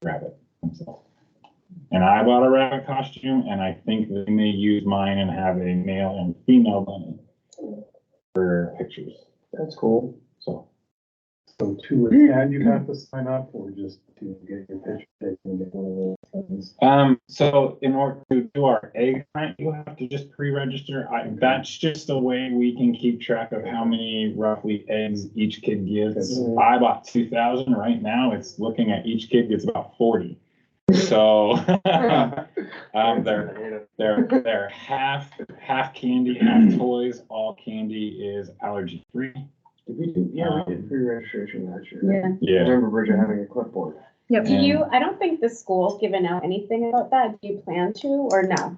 rabbit himself. And I bought a rabbit costume, and I think they may use mine and have a male and female bunny for pictures. that's cool. So, So to attend, you have to sign up, or just to get your picture taken and get one of those things? so in order to do our egg hunt, you have to just pre-register. That's just a way we can keep track of how many roughly eggs each kid gives. Mhm. I bought 2,000 right now. It's looking at each kid gets about 40. So, they're half candy, half toys. All candy is allergy free. Did we do, yeah, we did pre-registration last year. Yeah. I Yeah. remember Bridget having a clipboard. Yep. Do you, I don't think the school's given out anything about that. Do you plan to or no?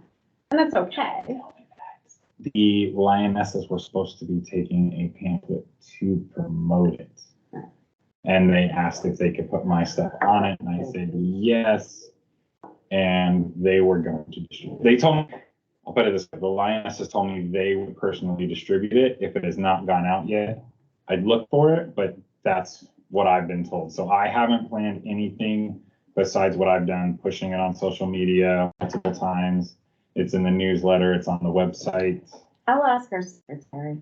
And that's okay. The Lionesses were supposed to be taking a pamphlet to promote it. And they asked if they could put my stuff on it, and I said yes. And they were going to distribute. They told me, I'll put it this way, the Lionesses told me they would personally distribute it. If it has not gone out yet, I'd look for it, but that's what I've been told. So I haven't planned anything besides what I've done, pushing it on social media multiple times. It's in the newsletter, it's on the website. I'll ask our secretary.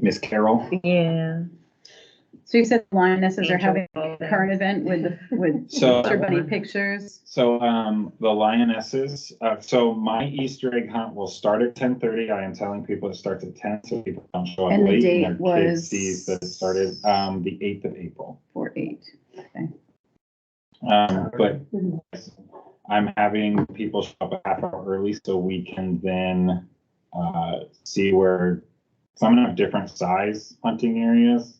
Miss Carol? Yeah. So you said the Lionesses are Angel having a Ball thing. current event with So- Easter bunny pictures. So, the Lionesses, so my Easter egg hunt will start at 10:30. I am telling people it starts at 10, so people don't show up And the late. date their kid was- sees that it started, the 8th of April. 4/8. But I'm having people show up a half hour early so we can then, see where, so I'm gonna have different size hunting areas,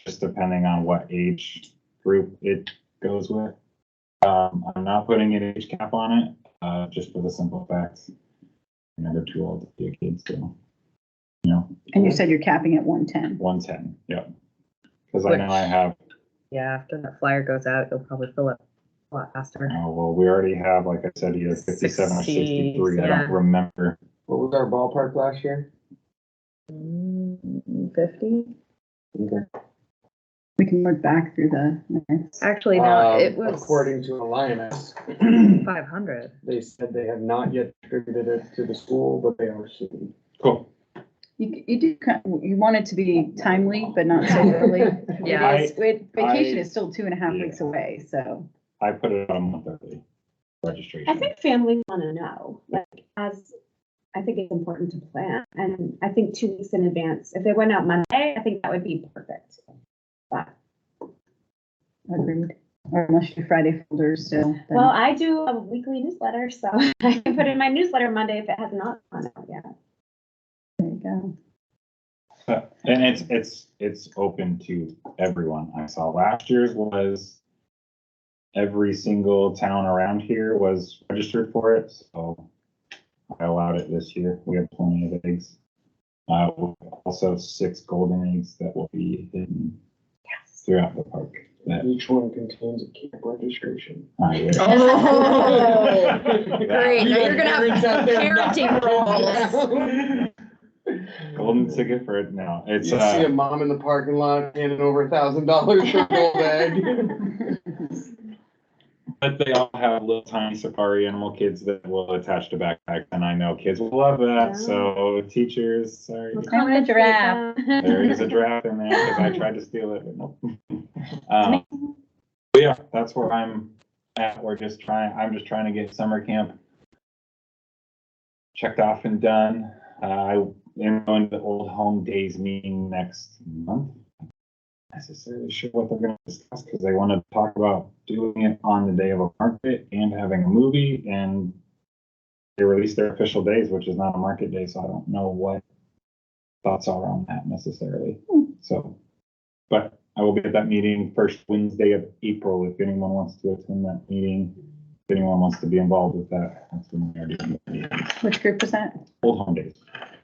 just depending on what age group it goes with. I'm not putting an age cap on it, just for the simple fact, I'm never too old to be a kid, so, you know, And you said you're capping at 110. 110, yep. Because I know I have, Yeah, after that flyer goes out, you'll probably fill it a lot faster. well, we already have, like I said, either 57 or 63, I yeah. don't remember. What was our ballpark last year? 50? We can look back through the minutes. Actually, no, it was According to a Lioness, 500. they said they have not yet distributed it to the school, but they are soon. Cool. You do, you want it to be timely, but not so early. Yeah. Vacation is still 2.5 Yeah. weeks away, so. I put it on a month early registration. I think families want to know, like, as, I think it's important to plan, and I think 2 weeks in advance, if it went out Monday, I think that would be perfect. But, Agreed. Or unless you do Friday folders still. then- well, I do a weekly newsletter, so I can put in my newsletter Monday if it has not gone out yet. There you go. And it's open to everyone. I saw last year's was every single town around here was registered for it, so I allowed it this year. We have plenty of eggs. Also 6 golden eggs that will be hidden throughout the park. That Each one contains a camp registration. I wish. Oh, That- great. Now you're gonna have parenting roles. Golden ticket for it now. You It's see a mom in the parking lot handing over $1,000 for a gold egg. but they all have little tiny safari animal kids that will attach to backpacks, and I know kids will love that. So teachers, sorry. I'm a giraffe. There is a draft in there because I tried to steal it, but nope. But yeah, that's where I'm at. I'm just trying to get summer camp checked off and done. I am going to the Old Home Days meeting next month. Not necessarily sure what they're going to discuss because they want to talk about doing it on the day of a market and having a movie, and they released their official days, which is not a market day, so I don't know what thoughts are on that necessarily. So, but I will be at that meeting first Wednesday of April if anyone wants to attend that meeting. If anyone wants to be involved with that, that's when we are doing the meeting. Which group was that? Old Home Days.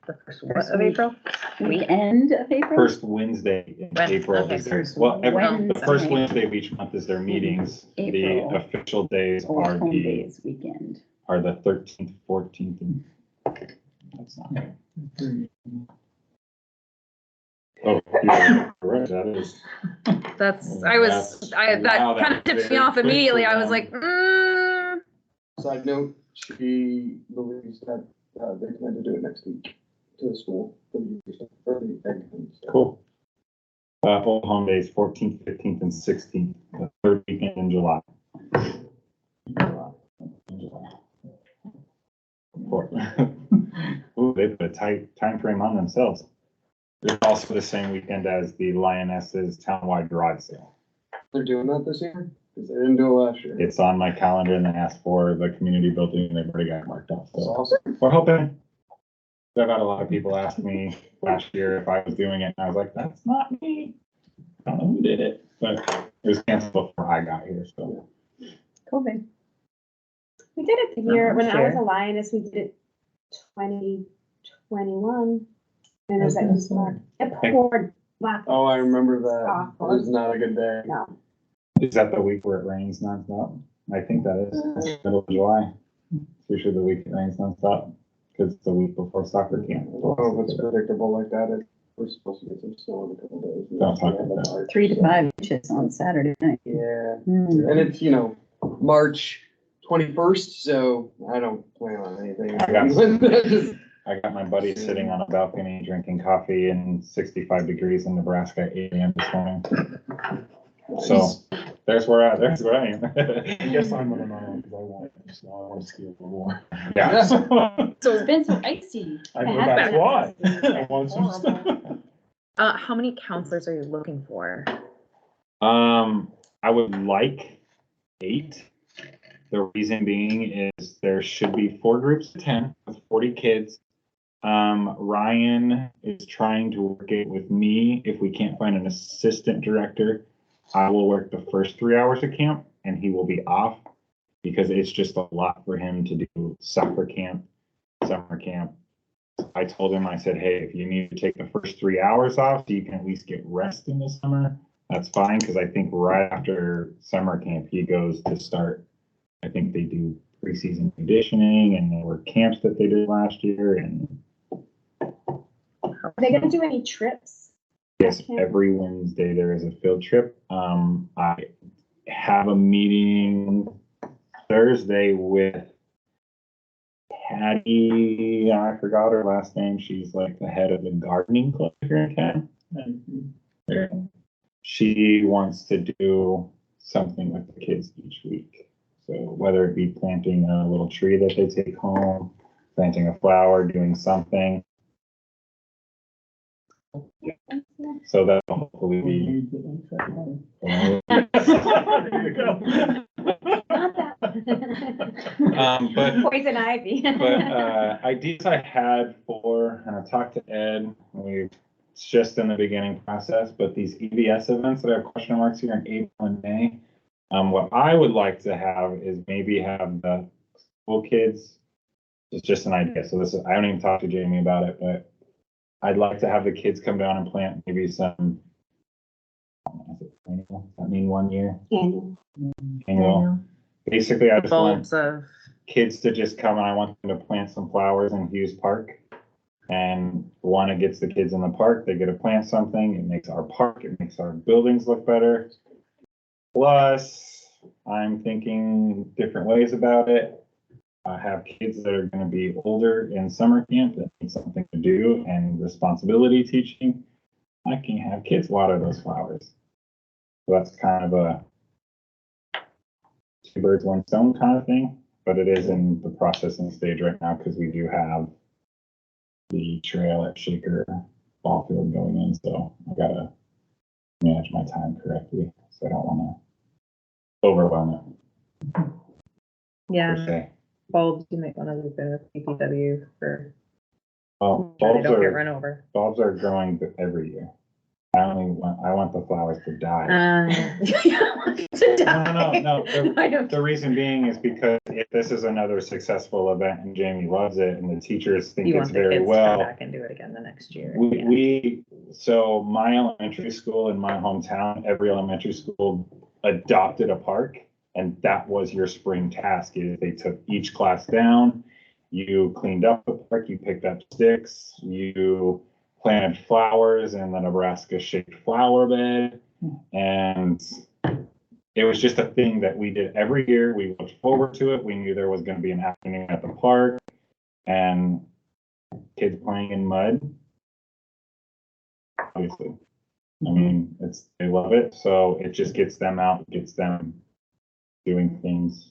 The first what of April? Weekend of April? First Wednesday in When? April Okay, is their, first well, the first Wednesday. Wednesday of each month is their meetings. The April. official days Old are Home the Days weekend. 13th, 14th, and that's not right. Oh, you're right, that is. That's, Wow, that kind of that's tips me very off quick for immediately. I was them. like, Side note, she believes that they plan to do it next week to the school for the egg hunt. So Cool. Old Home Days, 14th, 15th, and 16th, the third weekend in July. Ooh, they put a tight time frame on themselves. It's also the same weekend as the Lionesses townwide garage sale. They're doing that this year? Because they didn't do it last year. It's on my calendar and they asked for the community building and they've already got it marked off. That's So awesome. we're hoping. I've had a lot of people ask me last year if I was doing it, and I was like, that's not me. I don't know who did it, but it was canceled before I got here, so. COVID. We did it the year, when I was Sure. a lioness, we did it 2021. And it was at East Park. It poured black. Oh, I remember that. Awful. It was not a good day. No. Is that the week where it rains nonstop? I think that is, It's middle of July. It's usually the week it rains nonstop, because it's the week before soccer camp. Oh, if it's predictable like that, we're supposed to get some snow in a couple days. Don't talk about that. 3 to 5 inches on Saturday night. Yeah, Hmm. and it's, March 21st, so I don't plan on anything. I got my buddy sitting on a balcony drinking coffee in 65 degrees in Nebraska at 8 a.m. this morning. So there's where I am. I guess I'm gonna know, because I want snow, I want to ski a little more. Yeah. So it's been so icy. I It know has that's been. why. I want some snow. how many counselors are you looking for? I would like 8. The reason being is there should be 4 groups of 10 with 40 kids. Ryan is trying to work it with me. If we can't find an assistant director, I will work the first 3 hours of camp and he will be off because it's just a lot for him to do soccer camp, summer camp. I told him, I said, hey, if you need to take the first 3 hours off so you can at least get rest in the summer, that's fine. Because I think right after summer camp, he goes to start. I think they do preseason conditioning and there were camps that they did last year. And Are they gonna do any trips? yes, every Wednesday there is a field trip. I have a meeting Thursday with Patty. I forgot her last name. She's like the head of the gardening club here in town. She wants to do something with the kids each week. So whether it be planting a little tree that they take home, planting a flower, doing something. So that hopefully be. But Poison ivy. ideas I had for, and I talked to Ed, it's just in the beginning process, but these EVS events that have question marks here in April and May. What I would like to have is maybe have the school kids, it's just an idea, so this is, I haven't even talked to Jamie about it, but I'd like to have the kids come down and plant maybe some, I mean, 1 year, annual. Basically, I The just want bulbs of, kids to just come and I want them to plant some flowers in Hughes Park. And one, it gets the kids in the park, they get to plant something, it makes our park, it makes our buildings look better. Plus, I'm thinking different ways about it. I have kids that are gonna be older in summer camp that need something to do and responsibility teaching. I can have kids water those flowers. So that's kind of a two birds, one stone kind of thing, but it is in the processing stage right now because we do have the trail at Shaker ball field going in, so I gotta manage my time correctly, so I don't wanna overwhelm it, per yeah, se. bulbs, you might wanna loop in with DPW for, Well, so they bulbs don't get are, run over. bulbs are growing every year. I want the flowers to die. No. The reason being is because if this is another successful event and Jamie loves it and the teachers think You it's want the very kids to come well. back and do it again the next year. Yeah. So my elementary school in my hometown, every elementary school adopted a park. And that was your spring task, is they took each class down, you cleaned up the park, you picked up sticks, you planted flowers in the Nebraska shaped flower bed. And it was just a thing that we did every year. We looked forward to it. We knew there was going to be an afternoon at the park and kids playing in mud. Obviously, I mean, they love it. So it just gets them out, gets them doing things.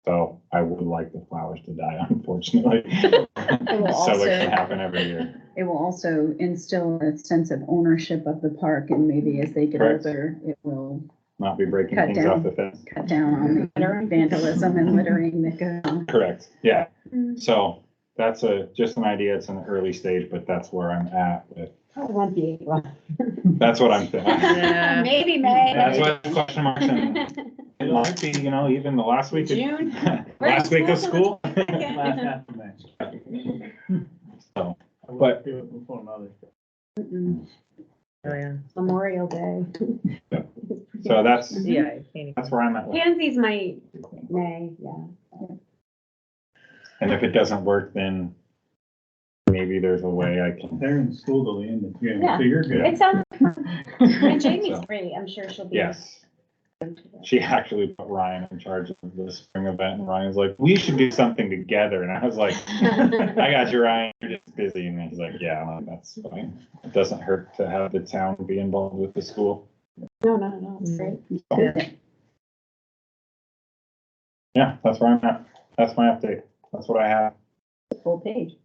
So I would like the flowers to die, unfortunately. So it can happen every year. It will also instill a sense of ownership of the park, and maybe as they get Correct. older, it will Not be breaking Cut things down. off the fence. cut down on the vandalism and littering that goes on. Correct, yeah. So that's just an idea. It's in the early stage, but that's where I'm at with, Oh, it won't be April. that's what I'm thinking. Yeah. Maybe May. That's what question marks in. It might be, even the last week June. last week of school. Last half of May. So, I would But- do it before Mother's Day. Mm-mm. Oh, yeah. Memorial Day. so that's Yeah. you can't even- where I'm at. with Pansies might, May, yeah. it. And if it doesn't work, then maybe there's a way I can. They're in school till the end of June, Yeah. so you're good. It sounds, and Jamie's So. great, I'm sure she'll be. Yes. She actually put Ryan in charge of the spring event, and Ryan's like, we should do something together. And I was like, I got you, Ryan, you're just busy. And he's like, yeah, I'm like, that's fine. It doesn't hurt to have the town be involved with the school. No, it's great. Yeah. Yeah, that's where I'm at. That's my update. That's what I have. Full page.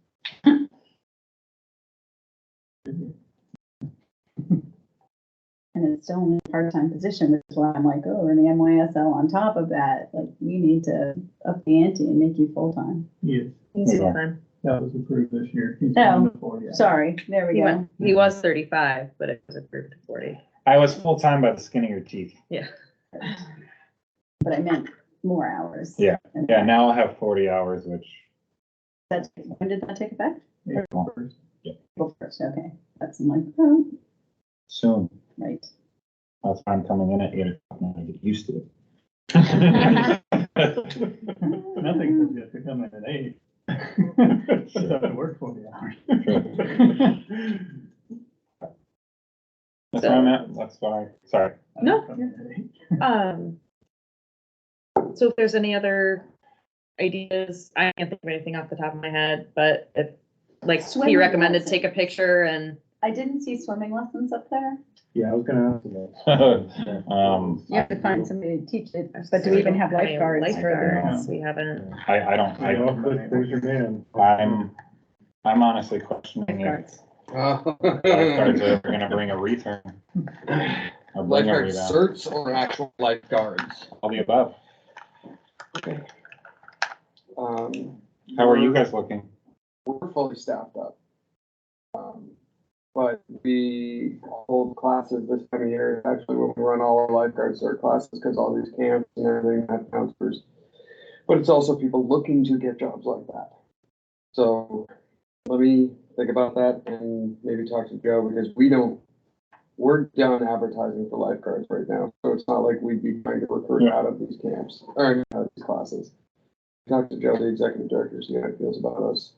And it's still in a part-time position, which is why I'm like, oh, and the MYSL on top of that, like, we need to up the ante and make you full-time. Yes, He's Yeah. full-time. that was approved this year. He's Oh, down to 40 hours. Sorry, there we He go. went, he was 35, but it was approved to 40. I was full-time by the skin of your teeth. Yeah. But I meant more hours. Yeah. And Yeah, now I'll have 40 hours, which when did that take effect? April 1st. April 1st, okay. That's, I'm like, oh, soon. right. That's why I'm coming in at 8 o'clock now to get used to it. Nothing says you have to come in at 8. Just have to work 40 hours. That's where I'm at. That's why, sorry. No. Come in at 8. So if there's any other ideas, I can't think of anything off the top of my head, but if, like, he Swimming recommended lessons. take a picture and I didn't see swimming lessons up there. Yeah, I was gonna ask you that. You have to find somebody to teach it, but do we even have lifeguards for Lifeguards, we haven't. I don't, I know, but there's your man. I'm honestly questioning if lifeguards? lifeguards are ever gonna bring a return. Or bring a Lifeguard rebound. certs or actual lifeguards? All the above. How are you guys looking? We're fully staffed up. But we hold classes this time of year, actually when we run all our lifeguard cert classes, because all these camps and everything have counselors. But it's also people looking to get jobs like that. So let me think about that and maybe talk to Joe, because we're done advertising for lifeguards right now. So it's not like we'd be trying to recruit out of these camps or out of these classes. Talk to Joe, the executive director, see how he feels about us.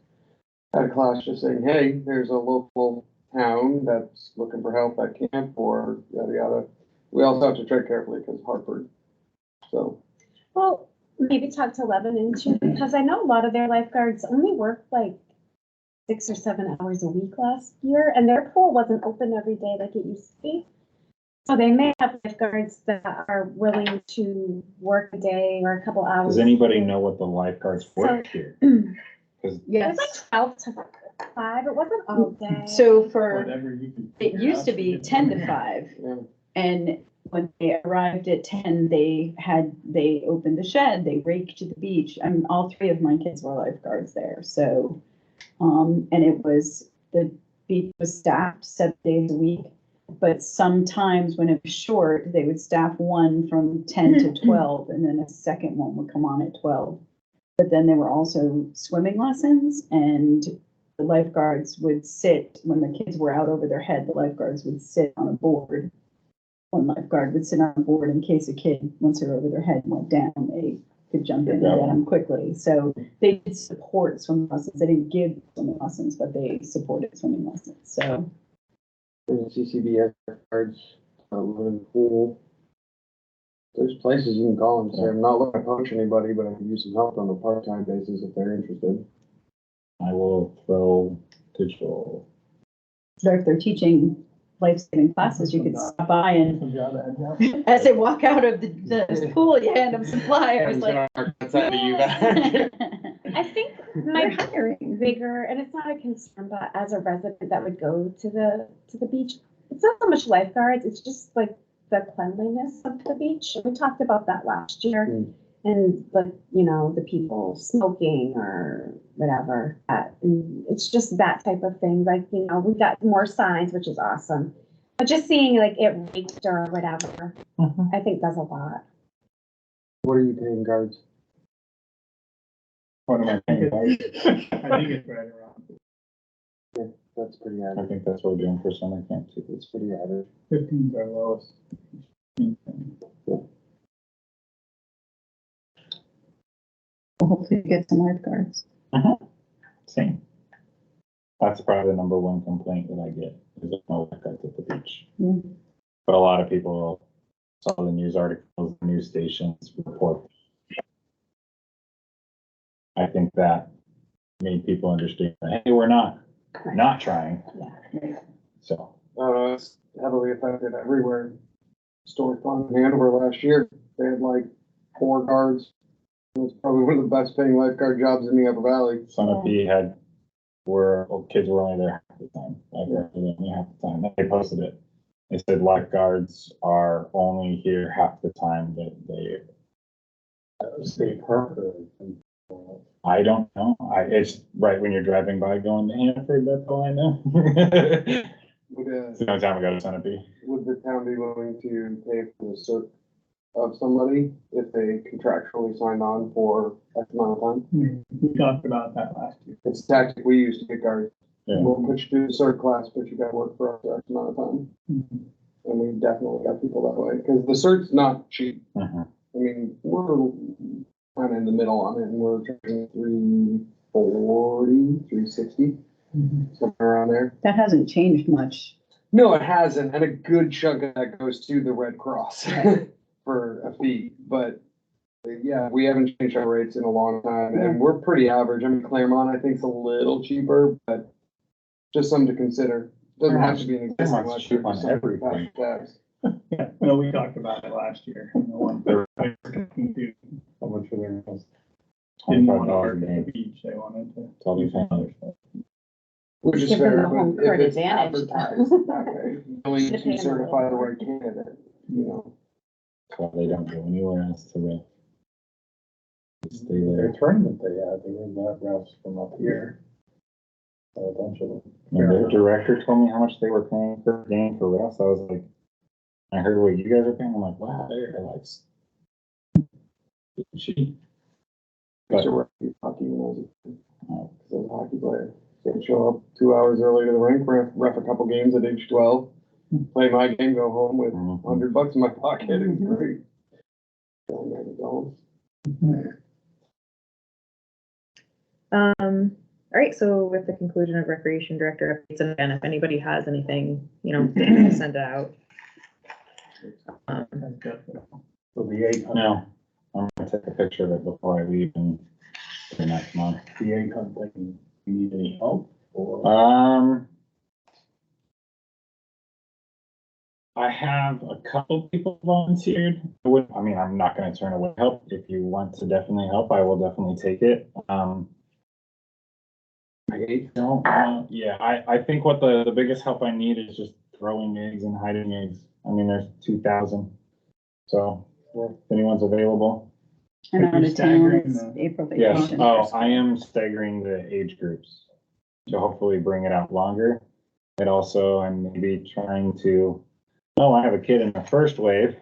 Had a class just saying, hey, there's a local town that's looking for help at camp or yada yada. We also have to tread carefully because Hartford. So Well, maybe talk to Lebanon too, because I know a lot of their lifeguards only worked like 6 or 7 hours a week last year, and their pool wasn't open every day like it used to be. So they may have lifeguards that are willing to work a day or a couple hours. Does anybody know what the lifeguards work here? It was Yes, like 12 to 5. It wasn't all day. so for, Whatever you can. it figure used out to be get 10 to them. 5. yeah. And when they arrived at 10, they opened the shed, they raked the beach. I mean, all 3 of my kids were lifeguards there, so. And the beach was staffed 7 days a week. But sometimes when it was short, they would staff one from 10 to 12, and then a second one would come on at 12. But then there were also swimming lessons, and the lifeguards would sit, when the kids were out over their head, the lifeguards would sit on a board. One lifeguard would sit on a board in case a kid, once they're over their head, went down, they could jump in and get them quickly. So they did support swimming lessons. They didn't give swimming lessons, but they supported swimming lessons, so. There's CCBS cards, living in the pool. There's places you can call and say, I'm not looking to poach anybody, but I could use some help on a part-time basis if they're interested. I will throw digital. So if they're teaching life-saving classes, you could stop by and, Good job, Ed. as they walk out of the pool, you hand them some flyers, like. I think They're my hiring. bigger, and it's not a concern, but as a resident that would go to the beach, it's not so much lifeguards, it's just like the cleanliness of the beach. We talked about that last year. Mm. And the people smoking or whatever, and it's just that type of thing, like, we got more signs, which is awesome. But just seeing like it raked or whatever, I think does a lot. What are you paying guards? What am I paying? I think it's right around That's pretty I average. think that's what we're doing for summer camp too. It's pretty average. 15 is our lowest. Hopefully get some lifeguards. Same. That's probably the number one complaint that I get, is there's no lifeguards at the beach. Yeah. But a lot of people saw the news articles, the news stations report. I think that made people understand, that, hey, we're not trying. Yeah. So, It's heavily affected everywhere. Story Pond in Hanover last year, they had like 4 guards. It was probably one of the best paying lifeguard jobs in the Upper Valley. Sunapee kids were only there half the time. Lifeguards were only half the time. They posted it. They said lifeguards are only here half the time that they. State park. I don't know. It's right when you're driving by going to Hanford, that's all I know. It's the only time I go to Sunapee. Would the town be willing to pay for the cert of somebody if they contractually signed on for X amount of time? We talked about that last year. It's a tactic we use to get guards. Yeah. We'll put you through the cert class, but you gotta work for us for X amount of time. And we definitely got people that way, because the cert's not cheap. Mhm. I mean, we're kind of in the middle on it, and we're charging $340, $360, somewhere around there. That hasn't changed much. No, it hasn't, and a good chunk of that goes to the Red Cross for a fee, but yeah, we haven't changed our rates in a long time, and we're pretty average. I mean, Claremont, I think, is a little cheaper, but just something to consider. Doesn't have to be an existing Everyone's list. cheap on just some everything. tabs. Yeah, no, we talked about it last year. And the one They're I was talking to How much are their cost? didn't $25 want to work a at game. the beach. They wanted to. It's all do these some things. other stuff. Which is Give them fair, the home but if court it's advantage. advertised that way, willing To pay to them certify the more. right candidate, you know. That's why they don't go anywhere else to ref. They Stay Their there. tournament they had, they were not refs from up here. A bunch of them. And their director told me how much they were paying per game for refs. I was like, I heard what you guys are paying. I'm like, wow, they're like cheap. It's a rugby hockey when I was a kid. 'Cause I was a hockey player. So I'd show up 2 hours early to the rink, ref a couple games at age 12, play my game, go home with Mhm. $100 in my pocket. It was great. Going there to go. All right, so with the conclusion of recreation director updates, and again, if anybody has anything, you know, send it out. So the 800, No, I'm gonna take a picture of it before I leave and the next month. the 800 thing, you need any help or? I have a couple people volunteered. I mean, I'm not gonna turn away help. If you want to definitely help, I will definitely take it. I don't, yeah, I think what the biggest help I need is just throwing eggs and hiding eggs. I mean, there's 2,000. So, if anyone's available. And Are you out of town, staggering it's the- April Yes, vacation. I am staggering the age groups to hopefully bring it out longer. It also, I'm maybe trying to, I have a kid in the first wave.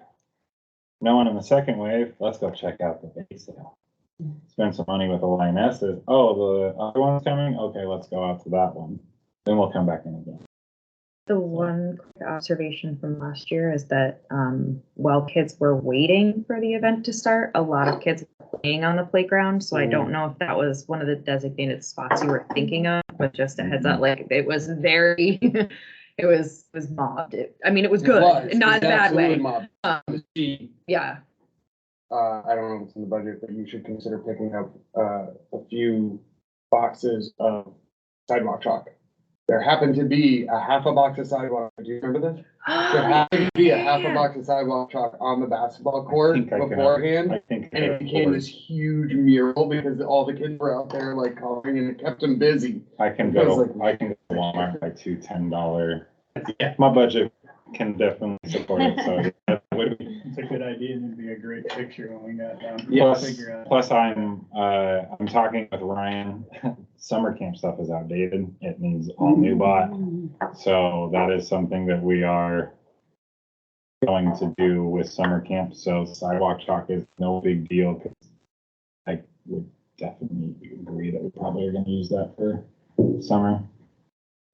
No one in the second wave. Let's go check out the bake sale. Spend some money with the lionesses. Oh, the other one's coming? Okay, let's go out to that one. Then we'll come back in again. The one quick observation from last year is that while kids were waiting for the event to start, a lot of kids were playing on the playground. So I don't know if that was one of the designated spots you were thinking of, but just a heads up, like it was very, it was mobbed. I mean, it was good, not in a bad way. Yeah. I don't know if it's in the budget, but you should consider picking up, a few boxes of sidewalk chalk. There happened to be a half a box of sidewalk, do you remember this? There happened to be a half a box of sidewalk chalk on the basketball court think I can- beforehand. I think. And it became this huge mural because all the kids were out there like coloring and it kept them busy. I can I go was to, I can go to Walmart, buy two $10. Yeah, my budget can definitely support it, so that would be. It's a good idea, and it'd be a great picture when we got down. Plus I'm talking with Ryan, summer camp stuff is outdated, it needs all new bought. So that is something that we are going to do with summer camp, so sidewalk chalk is no big deal, because I would definitely agree that we probably are gonna use that for summer.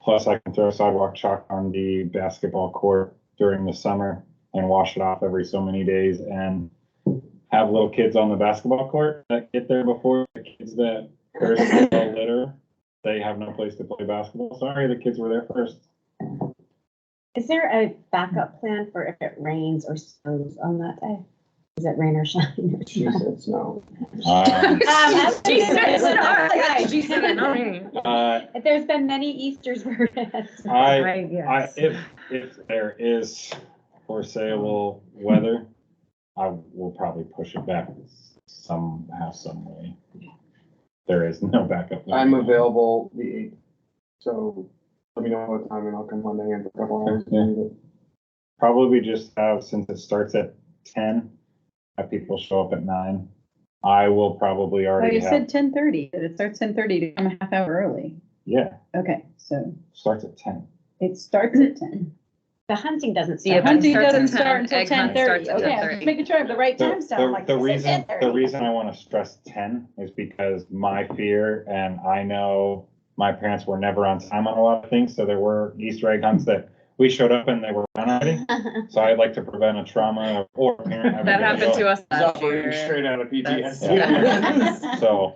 Plus I can throw sidewalk chalk on the basketball court during the summer and wash it off every so many days and have little kids on the basketball court that get there before the kids that curse the litter. They have no place to play basketball. Sorry, the kids were there first. Is there a backup plan for if it rains or snows on that day? Is it rain or shine? She said no. She said it, not me. There's been many Easters where it's. Yes. If there is foreseeable weather, I will probably push it back somehow, some way. There is no backup. plan. I'm available the 8th, so let me know what time and I'll come on in for a couple hours. Yeah. Probably just have, since it starts at 10, have people show up at 9. I will probably Oh, already you have, said 10:30, that it starts 10:30 to come a half hour early. yeah, Okay, so starts at 10. it starts at 10. The hunting doesn't The start. event Hunting starts at doesn't 10, start until egg hunt 10:30. starts at Okay, I'm 10:30. just making sure I have the right time stamp. Like, The this is reason, 10:30. the reason I want to stress 10 is because my fear, and I know my parents were never on time on a lot of things, so there were Easter egg hunts that we showed up and they were done already. So I'd like to prevent a trauma or a parent having That to happened go. to us He's last operating year. straight out of PTSD. That's- So,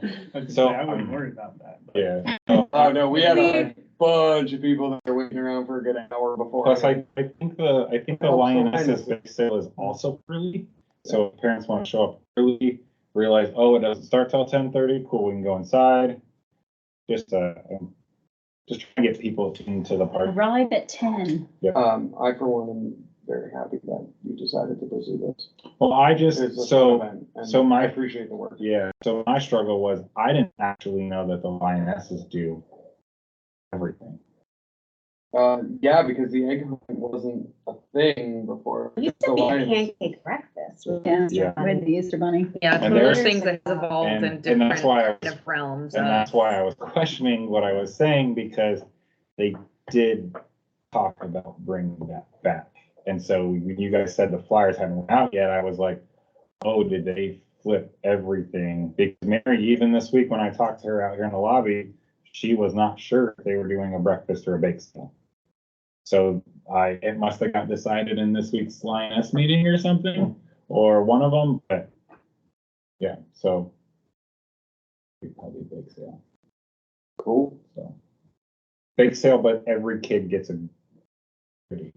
So, I wouldn't worry about that. yeah. Oh, no, we had a bunch of people that were waiting around for a good hour before. Plus, I think the Oh, Lionesses fine. bake sale is also early. So if parents want to show up early, realize, oh, it doesn't start till 10:30, cool, we can go inside. Just, just trying to get people into the park. Arrive at 10. I for one am very happy that you decided to pursue this. Well, I just, It's a fun so, event, and so my- I appreciate the work. yeah, so my struggle was, I didn't actually know that the Lionesses do everything. Yeah, because the egg hunt wasn't a thing before. It used The to be a Lions- pancake breakfast. with Yeah, Yeah. with the Easter Bunny. Yeah, it's And one of those there's- things that has evolved in And different that's why I kind was, of realms. and of- that's why I was questioning what I was saying, because they did talk about bringing that back. And so when you guys said the flyers haven't went out yet, I was like, oh, did they flip everything? Because Mary, even this week when I talked to her out here in the lobby, she was not sure if they were doing a breakfast or a bake sale. So it must have got decided in this week's Lioness meeting or something, or one of them, but yeah, so. We probably bake sale, Cool. so. Bake sale, but every kid gets a goodie.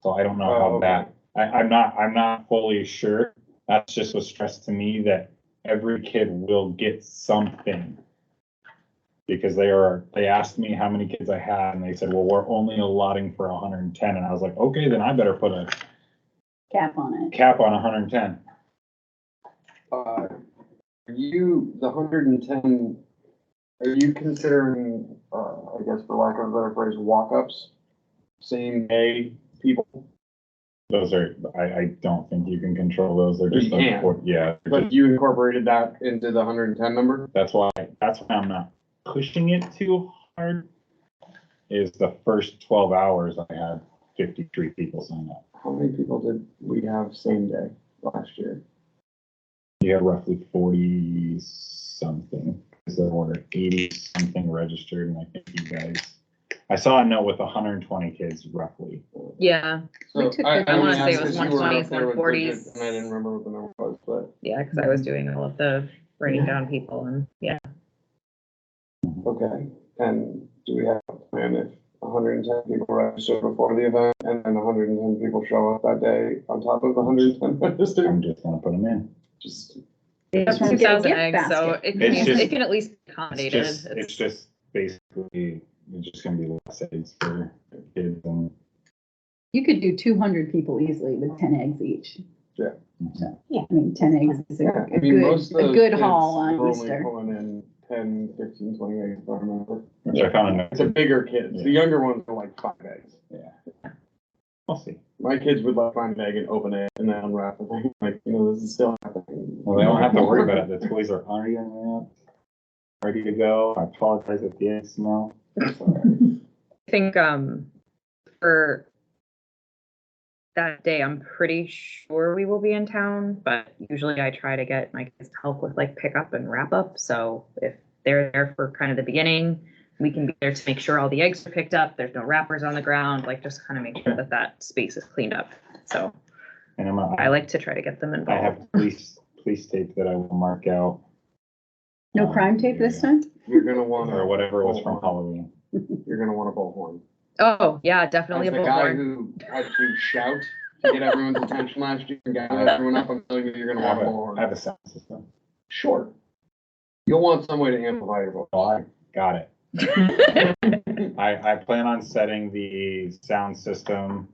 So I don't know Oh, how okay. that, I'm not fully sure. That's just was stressed to me that every kid will get something. Because they asked me how many kids I had, and they said, well, we're only allotting for 110, and I was like, okay, then I better put a Cap on it. cap on 110. Are you, the 110, are you considering, I guess for lack of a better phrase, walk-ups? Same day people? Those are, I don't think you can control those, they're You just, can. yeah, But you incorporated that into the 110 number? that's why I'm not pushing it too hard. Is the first 12 hours I had 53 people sign up. How many people did we have same day last year? You had roughly 40 something, because there were 80 something registered, and I think you guys, I saw a note with 120 kids roughly. Yeah, We So took I the- I wanna only say it asked was 'cause you were up 120s, there with 140s. Bridget, and I didn't remember what the number was, but, yeah, because I was doing all of the writing down people and, yeah. okay. And do we have a plan if 110 people register before the event, and then 110 people show up that day on top of the 110 registered? I'm just gonna put them in. Just, They have Just won't get a 2,000 gift eggs, so basket. it can, It's just- it can at least be accommodated. It's just basically, it's just gonna be less eggs for kids, and You could do 200 people easily with 10 eggs each. Yeah. So, Yeah. I mean, 10 eggs is yeah, a I mean, most of good, a those good kids haul were on only Easter. pulling in 10, 15, 20 eggs, if I remember. which I found, It's a bigger kids. The younger ones are like 5 eggs. we'll see. My kids would like find an egg and open it and then unwrap the thing, like, this is still happening. Well, they don't have to worry about it, the toys are already unwrapped, ready to go. I apologize if the eggs smell. It's all right. I think, for that day, I'm pretty sure we will be in town, but usually I try to get my kids to help with like pickup and wrap up. So if they're there for kind of the beginning, we can be there to make sure all the eggs are picked up, there's no wrappers on the ground, like just kind of make sure that that space is cleaned up. So And I like to try to get them I involved. have police tape that I will mark out. No crime tape this time? You're gonna want Or whatever was from bullhorn. Halloween. You're gonna want a bullhorn. Oh, yeah, As definitely a the guy bullhorn. who had to shout to get everyone's attention last year and gather everyone up, I'm telling you, you're gonna I have want a a, I bullhorn. have a sound system. Sure. You'll want some way to amplify your voice. Oh, I got it. I plan on setting the sound system,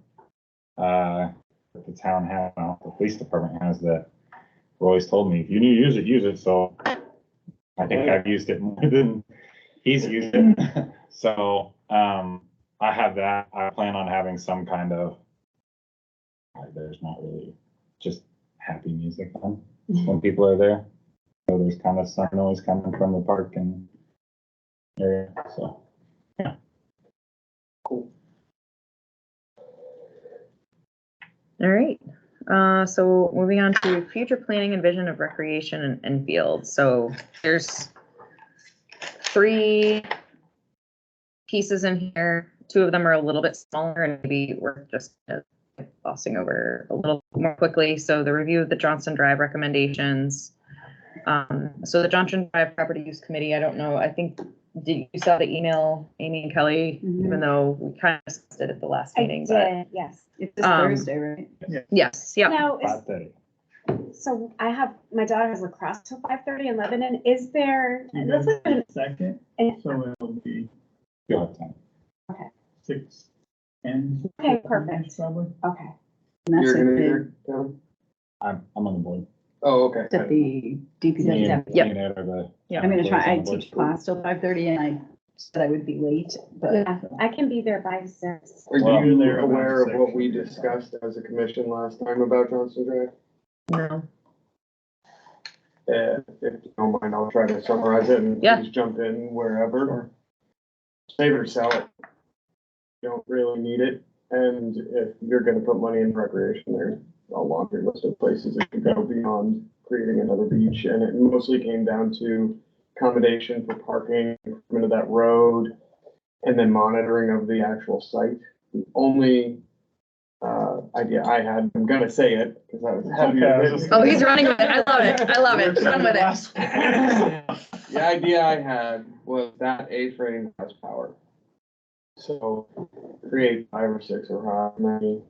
that the town has, well, the police department has, that Roy's told me, if you need to use it, so I think I've used it more than he's used it. So, I have that. I plan on having some kind of, there's not really, just happy music on when people are there. So there's kind of some noise coming from the park and area, so. All right, so moving on to future planning and vision of recreation and fields. So there's 3 pieces in here. 2 of them are a little bit smaller and maybe we're just glossing over a little more quickly. So the review of the Johnston Drive recommendations. So the Johnston Drive Property Use Committee, I don't know, I think, did you saw the email, Amy and Kelly, even though we kind of discussed it at the last I meeting, but did, yes. It's this Um, Thursday, right? yes, yeah. Now, is, 5:30. so I have, my daughter has lacrosse till 5:30 in Lebanon. Is there, You this guys is, second, and so it'll be, You'll have time. 6 and. Okay, perfect. Probably. Okay. And that's You're at gonna be the, there, Kevin? I'm on the board. Oh, okay. it's at the Me DPW. and- Yep. me and Ed are the- Yeah. I'm gonna try, I on the board. teach class till 5:30 and I said I would be late, but Yeah, I can be there by 6. Are Well, you they're aware of around what six. we discussed as a commission last time about Johnston Drive? No, If you don't mind, I'll try to summarize it and Yeah. please jump in wherever. Save it or sell it. You don't really need it, and if you're gonna put money in recreation, there's a laundry list of places it could go beyond creating another beach, and it mostly came down to accommodation for parking, improvement of that road, and then monitoring of the actual site. The only idea I had, I'm gonna say it, because I was happy with it. oh, he's running with it, I love it, I love it, run with it. The idea I had was that A-frame has power. So create 5 or 6 or however many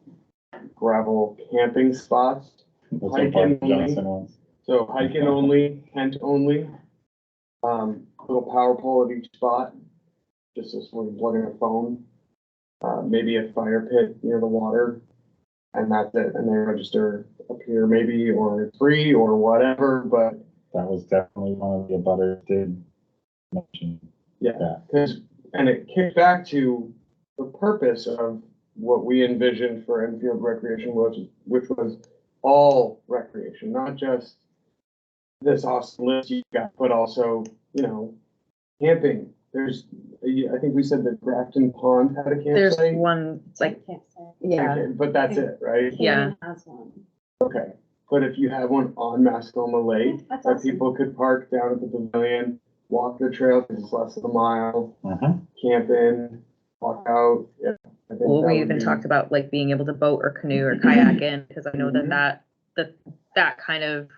gravel camping spots. That's what Hiking Bart only. Johnson wants. So hiking only, tent only. Little power pole at each spot, just so someone can plug in a phone. Maybe a fire pit near the water. And that's it, and they register up here maybe, or free or whatever, but That was definitely one of the butters did mention. because, and it kicked back to the purpose of what we envisioned for Enfield Recreation, which was all recreation, not just this awesome list you got, but also, camping. There's, I think we said that Grafton Pond had a There's campsite. one, like, Can't say. yeah, Okay, but that's it, right? Yeah. Canyon has one. Okay, but if you have one on Mascoma Lake, That's that awesome. people could park down at the pavilion, walk the trail, because it's less than a mile, camp in, walk out, yeah. I think well, that we would even be- talked about like being able to boat or canoe or kayak in, because I know Mhm. that kind of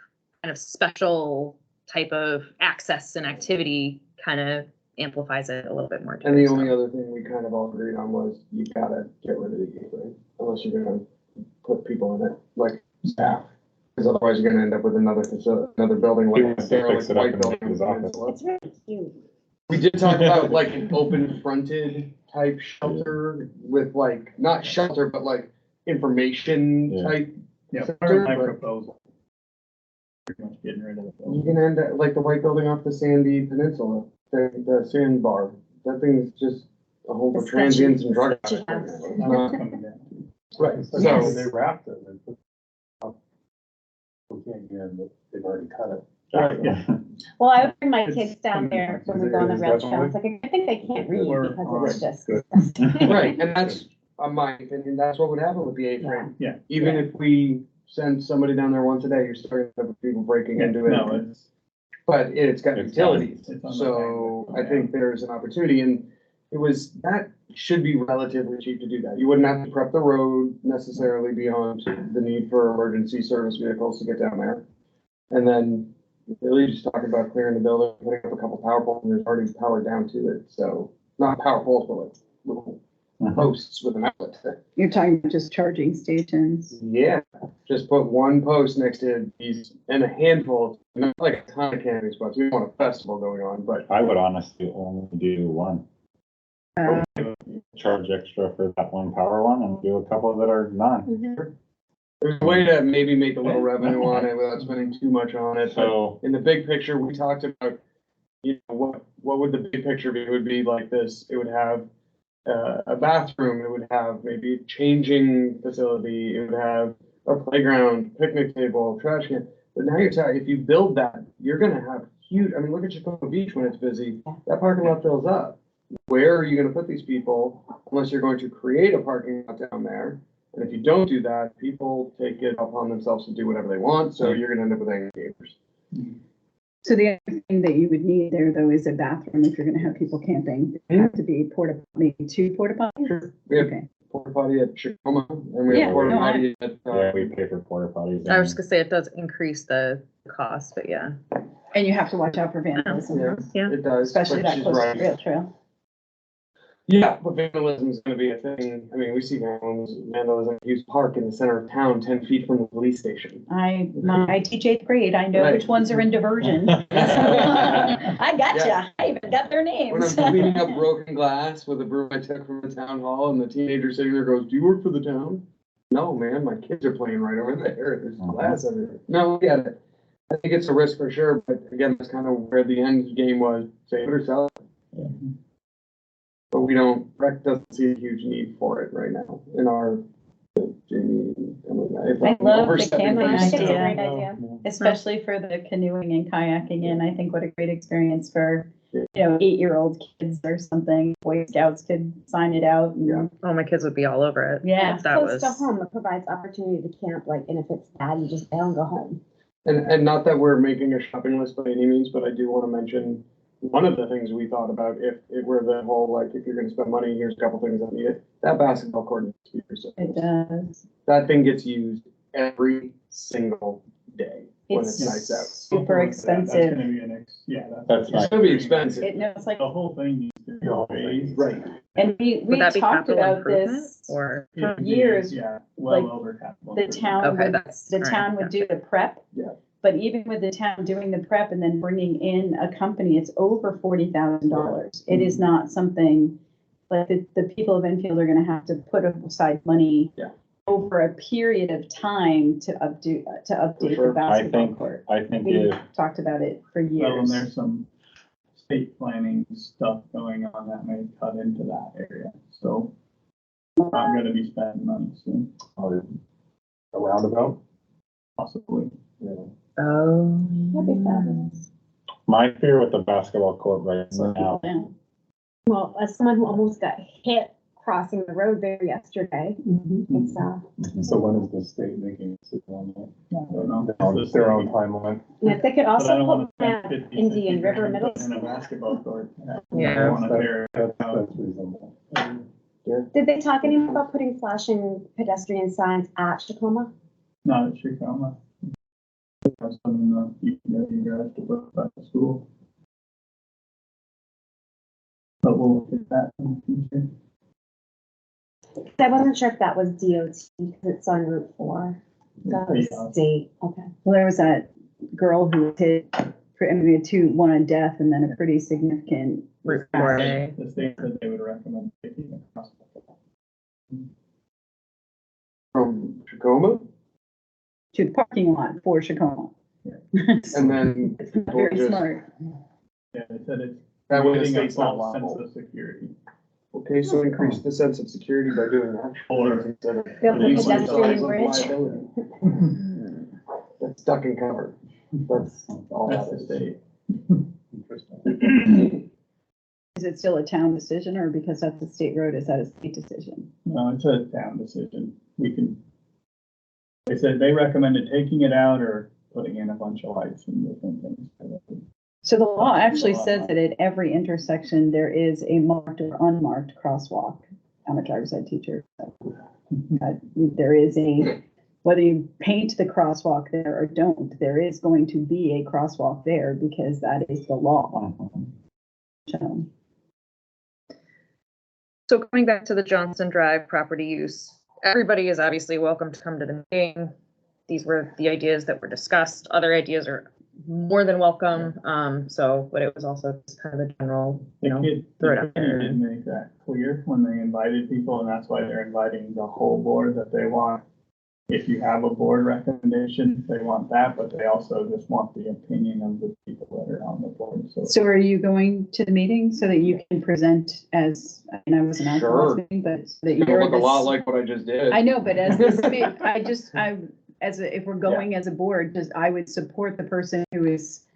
special type of access and activity kind of amplifies it a little bit more too. And the so. only other thing we kind of all agreed on was you gotta get rid of the gateway, unless you're gonna put people in it, like staff. Because otherwise you're gonna end up with another facility, another building He like wants a to fix derelict it up white and make building. his office. It's really cute. We did talk about like an open fronted type shelter with like, not shelter, but like information Yeah. type. Yeah, center, part of my but proposal. Pretty much getting rid of the You building. can end up like the white building off the Sandy Peninsula, the sandbar. That thing's just a whole The of transients and drug sketchy addicts. house. It's Now not- it's coming down. Right, So so, they wrapped it and put, we can't get in, but they've already cut it. right, Yeah. Well, I would bring my It's kids down coming there down. when we go on the Is it rail trails, like, definitely? I think they can't read We're because on. it's just Good. disgusting. right, and that's, on my opinion, that's what would happen with the A-frame. Yeah. Even if we send somebody down there once a day, you're still gonna have people breaking into it. No, it's, But it's got It's utilities, It's on the so thing, I think there's an opportunity, and that should be relatively cheap to do that. You wouldn't have to prep the road necessarily beyond the need for emergency service vehicles to get down there. And then really just talking about clearing the building, putting up a couple power poles, and there's already power down to it, so, not power poles, but like little posts with an outlet. you're talking about just charging stations. Yeah, just put one post next to these, and a handful, not like a ton of camping spots, we don't want a festival going on, but I would honestly only do one, Uh, charge extra for that one power one and do a couple that are none. Mhm. there's a way to maybe make a little revenue on it without spending too much on it, but So, in the big picture, we talked about, what would the big picture be? It would be like this, it would have a bathroom, it would have maybe a changing facility, it would have a playground, picnic table, trash can. But now you're talking, if you build that, you're gonna have huge, I mean, look at Chacoma Beach when it's busy, that parking lot fills up. Where are you gonna put these people unless you're going to create a parking lot down there? And if you don't do that, people take it upon themselves to do whatever they want, so you're gonna end up with angry neighbors. So the other thing that you would need there though is a bathroom if you're gonna have people camping. It have to be maybe 2 porta potties? We have Okay. porta potty at Chacoma, and we Yeah, have porta no, I- potty at, yeah, we pay for porta potties. I was and- just gonna say, it does increase the cost, but yeah, And you have to watch out for vandalism, yeah, yeah. it does, especially but that she's close to right. the rail trail. Yeah, but vandalism is gonna be a thing. I mean, we see vandalism at Hughes Park in the center of town, 10 feet from the police station. I teach eighth grade. I know which Right. ones are in diversion. I gotcha. Yeah. I even got their When names. I'm cleaning up broken glass with a broom I took from the town hall and the teenager sitting there goes, "Do you work for the town?" "No, man, my kids are playing right over there. There's glass everywhere." No, we get it. I think it's a risk for sure, but again, that's kind of where the end game was, save it or sell it. But rec doesn't see a huge need for it right now in our, Jamie, if I I'm love the overstepping camping things, It's a idea. great idea. Especially for the canoeing and kayaking, and I think what a great experience for, 8-year-old kids or something. Boy Scouts could sign it out. and- Yeah. Oh, my kids would be all over it. Yeah. It's That close to was, home, it provides opportunity to camp, like, and if it's bad, you just bail and go home. And not that we're making a shopping list by any means, but I do want to mention one of the things we thought about if it were the whole, like, if you're gonna spend money, here's a couple things that need it. That basketball court needs to be It resurfaced. does. That thing gets used every single day when it's It's nice out. super That's expensive. gonna be yeah, That's It's gonna be expensive. It's like, The whole thing needs to be raised. Right. and we would that be talked capital about improvement this, or? It'd be, years, Yeah, well like, over capital. the improvement. town Okay, would, that's- the all right, town would do the prep. Yeah. But even with the town doing the prep and then bringing in a company, it's over $40,000. It is not something, like, the people of Enfield are gonna have to put aside money Yeah. over a period of time to update sure. the basketball think- court. I think We if, talked about it for Well, and years. there's some state planning stuff going on that may cut into that area, so I'm gonna be spending money soon, A roundabout? possibly. Oh. That'd be fabulous. my fear with the basketball court right now, Yeah. Well, as someone who almost got hit crossing the road there yesterday, it's, So when is the state making a decision on that? I don't know. On their own timeline? and if they could But I also don't wanna put spend that 50, Indian 60 River grand Middle in a School. basketball court. Yeah. I wanna tear it That's out. reasonable. Did they talk anything about putting flashing pedestrian signs at Tacoma? Not at Chicoma. Have some in the, you guys to work by the school. But we'll look at that in the future. I wasn't sure if that was DOT, because it's on Route 4. That was Yeah. state, okay. Well, there was that girl who hit, I mean, one on death and then a pretty significant. Route crash. 4A. The state said they would recommend taking it across. From Tacoma, To the parking lot for Chacoma. and then It's not people very just, smart. Yeah, they said it's that way the creating a state's not false sense liable. of security. Okay, so increase the sense of security by doing that. Or- Instead of Build a releasing pedestrian signs of bridge. liability. That's duck and cover. That's all That's that the is. state. Interesting. Is it still a town decision, or because that's a state road, is that a state decision? No, it's a town decision. We can. They said they recommended taking it out or putting in a bunch of lights and different things. So the law actually says that at every intersection, there is a marked or unmarked crosswalk. I'm a driver's ed teacher. So, there is whether you paint the crosswalk there or don't, there is going to be a crosswalk there because that is the law. So coming back to the Johnson Drive property use, everybody is obviously welcome to come to the meeting. These were the ideas that were discussed. Other ideas are more than welcome. But it was also just kind of a general, The kid, throw it the out there. committee didn't make that clear when they invited people, and that's why they're inviting the whole board, that they want, if you have a board recommendation, they want that, but they also just want the opinion of the people that are on the board, so. So are you going to the meeting so that you can present as, I wasn't at the last Sure. meeting, but so that It's gonna you're look a the lot like what I just did. I know, but as if we're going as a board, I would support the person who is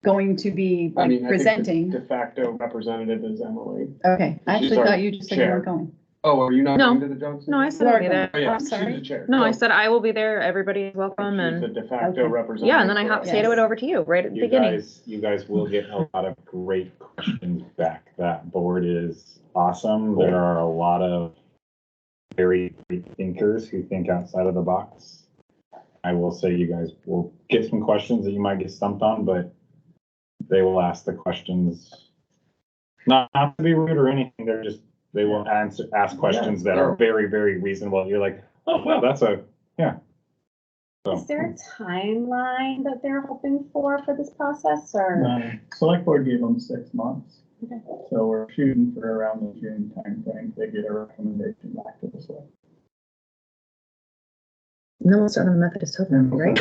going to be I mean, I think the presenting. de facto representative is Emily. Okay, I She's actually our thought you just said you weren't chair. going. Oh, are you not No. going to the Johnson? no, I said I'll be there. Oh, yeah, I'm she's sorry. the chair. No, I said I will be there. Everybody is welcome She's the and de facto Okay. representative. yeah, and then I for us. vetoed it over to you right at the beginning. you guys will get a lot of great questions back. That board is awesome. There are a lot of very great thinkers who think outside of the box. I will say you guys will get some questions that you might get stumped on, but they will ask the questions. Not to be rude or anything, they're just They will ask questions that are very, very reasonable. You're like, oh, well, that's yeah. So, Is there a timeline that they're hoping for this process or? Select board gave them 6 months. Okay. So we're shooting for around the June timeframe to get a recommendation back to the select. No, we'll start on the Methodist Hope, right?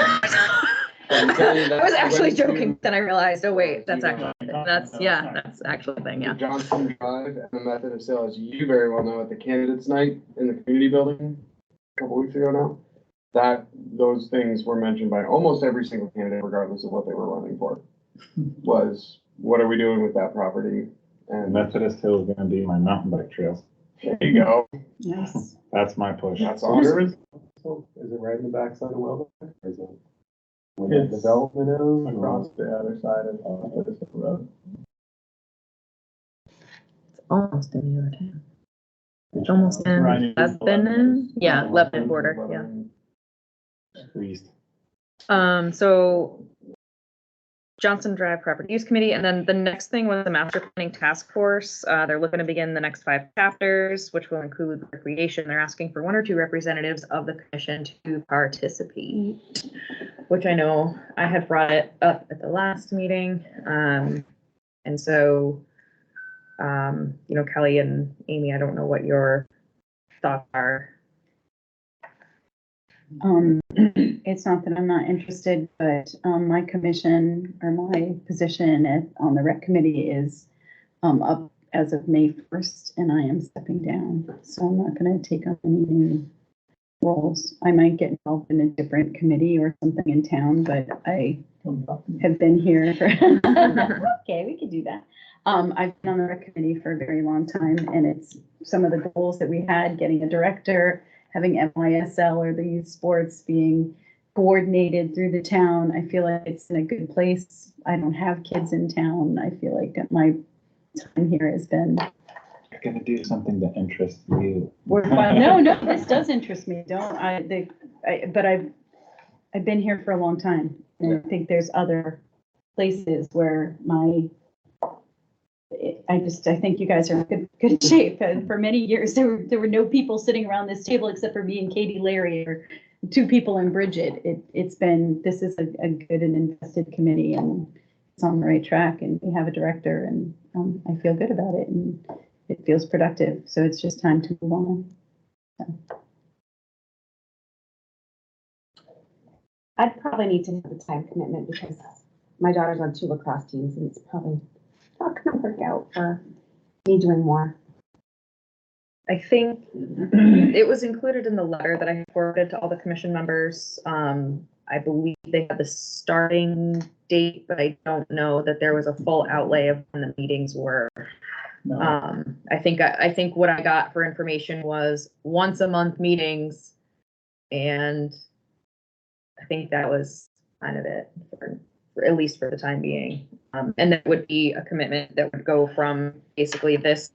I was actually joking, then I realized, oh wait, that's actually, that's actually the thing, The yeah. Johnson Drive and the Methodist Hill, as you very well know, at the candidates night in the community building a couple weeks ago now. Those things were mentioned by almost every single candidate, regardless of what they were running for. Was, what are we doing with that property? And Methodist Hill is gonna be my mountain bike trails. there you go. Nice. That's my push. That's Where awesome. is, is it right in the backside of Wellbeck? Or is it where the It's development is? Across the other side of the road. It's almost in the other town. It's almost Right in, in has been in, yeah, Lebanon Lebanon border, yeah. Squeezed. So Johnson Drive Property Use Committee, and then the next thing was the Master Planning Task Force. They're looking to begin the next 5 chapters, which will include recreation. They're asking for 1 or 2 representatives of the commission to participate, which I know I had brought it up at the last meeting. And so, you know, Kelly and Amy, I don't know what your thoughts are. It's not that I'm not interested, but, my commission or my position on the rec committee is, up as of May 1st, and I am stepping down. So I'm not gonna take on any new roles. I might get involved in a different committee or something in town, but I have been here for, okay, we could do that. I've been on the rec committee for a very long time, and it's some of the goals that we had, getting a director, having MYSL or the youth sports being coordinated through the town. I feel like it's in a good place. I don't have kids in town. I feel like my time here has been. You're gonna do something that interests you. No, this does interest me. But I've been here for a long time. And I think there's other places where I think you guys are in good shape. And for many years, there were no people sitting around this table except for me and Katie, Larry, or 2 people and Bridget. This is a good and invested committee, and it's on the right track, and we have a director, and I feel good about it, and it feels productive. So it's just time to move on. So. I'd probably need to have a time commitment because my daughter's on 2 lacrosse teams and it's probably not gonna work out for me doing more. I think it was included in the letter that I forwarded to all the commission members. I believe they had the starting date, but I don't know that there was a full outlay of when the meetings were. No. I think what I got for information was once a month meetings, and I think that was kind of it, for at least for the time being. And that would be a commitment that would go from basically this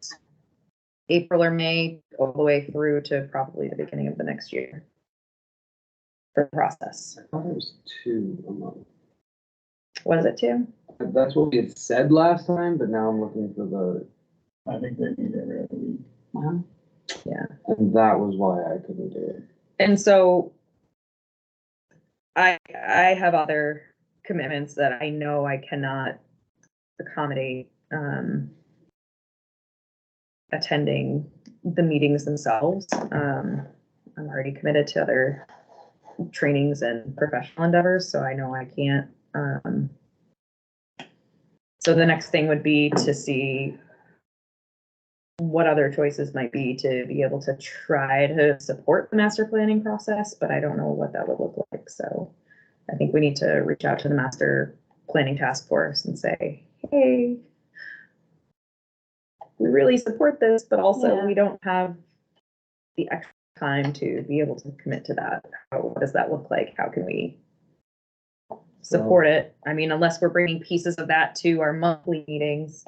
April or May all the way through to probably the beginning of the next year for the process. There's 2 a month. Was it 2? That's what we had said last time, but now I'm looking for I think they need every other week. Wow. and that was why I couldn't do it. And so I have other commitments that I know I cannot accommodate, attending the meetings themselves. I'm already committed to other trainings and professional endeavors, so I know I can't. So the next thing would be to see what other choices might be to be able to try to support the master planning process, but I don't know what that would look like. So I think we need to reach out to the master planning task force and say, hey, we really support this, but also we don't have the extra time to be able to commit to that. What does that look like? How can we support it? I mean, unless we're bringing pieces of that to our monthly meetings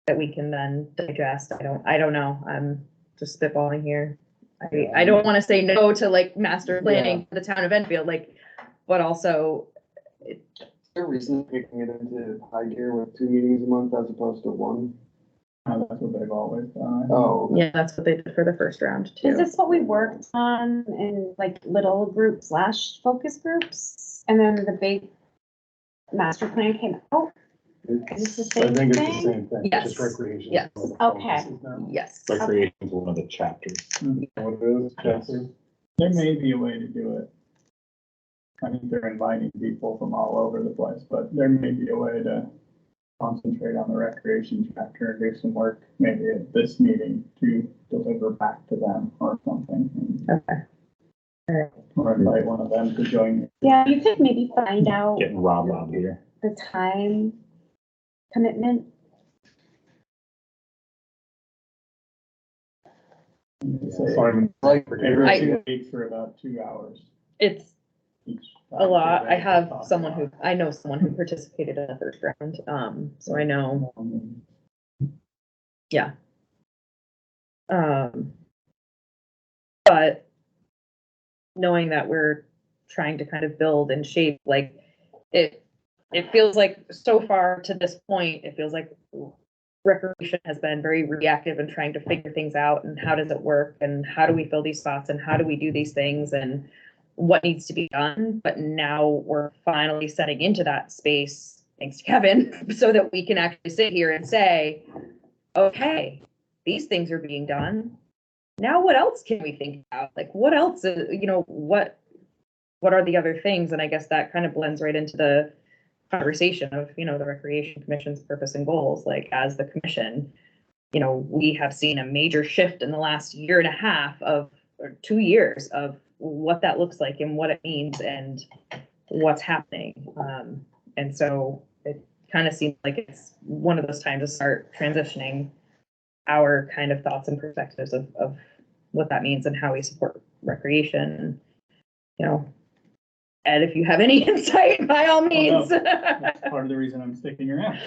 that we can then digest. I don't know. I'm just spitballing here. I don't want to say no to like master planning for the town of Enfield, like, but also Is there a reason kicking it into high gear with 2 meetings a month as opposed to 1? That's what they've always done. Oh, Yeah, that's what they did for the first round Is too. this what we worked on in like little group slash focus groups? And then the big master plan came out? Is this the I same think it's the thing? same thing, Yes. just recreation. Yes. Okay. Yes. Recreation is one of the chapters. What it is, Jesse? There may be a way to do it. I think they're inviting people from all over the place, but there may be a way to concentrate on the recreation chapter and do some work maybe at this meeting to deliver back to them or something. Okay. Or invite one of them to join you. Yeah, you could maybe find out Getting Rob out here. the time commitment. Simon, like, Every 2 weeks for about 2 hours It's each. a lot. I have I know someone who participated in the first round, so I know, yeah. But knowing that we're trying to kind of build and shape, like, it feels like so far to this point, it feels like recreation has been very reactive and trying to figure things out and how does it work and how do we fill these spots and how do we do these things and what needs to be done. But now we're finally setting into that space, thanks to Kevin, so that we can actually sit here and say, okay, these things are being done. Now what else can we think about? Like what else, what are the other things? And I guess that kind of blends right into the conversation of, the Recreation Commission's purpose and goals. Like as the commission, we have seen a major shift in the last year and a half or 2 years of what that looks like and what it means and what's happening. And so it kind of seems like it's one of those times to start transitioning our kind of thoughts and perspectives of what that means and how we support recreation. Ed, if you have any insight, by all means. That's part of the reason I'm sticking around.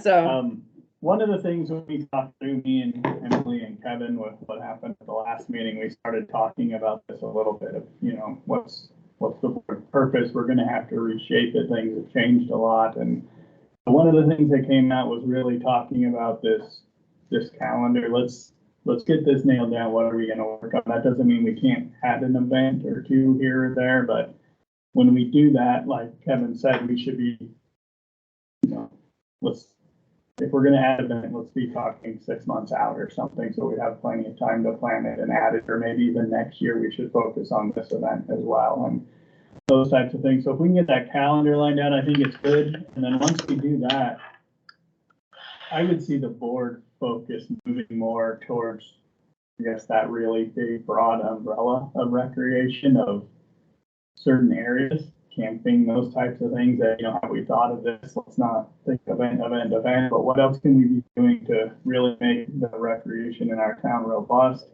So. One of the things when we talked through, me and Emily and Kevin, with what happened at the last meeting, we started talking about this a little bit of, what's the board's purpose? We're gonna have to reshape it. Things have changed a lot. And one of the things that came out was really talking about this calendar. Let's get this nailed down. What are we gonna work on? That doesn't mean we can't add an event or two here or there, but when we do that, like Kevin said, we should be, if we're gonna add an event, let's be talking 6 months out or something, so we have plenty of time to plan it and add it, or maybe even next year, we should focus on this event as well, and those types of things. So if we can get that calendar lined out, I think it's good. And then once we do that, I would see the board focus moving more towards, I guess, that really big, broad umbrella of recreation of certain areas, camping, those types of things that, have we thought of this? Let's not think event, but what else can we be doing to really make the recreation in our town robust?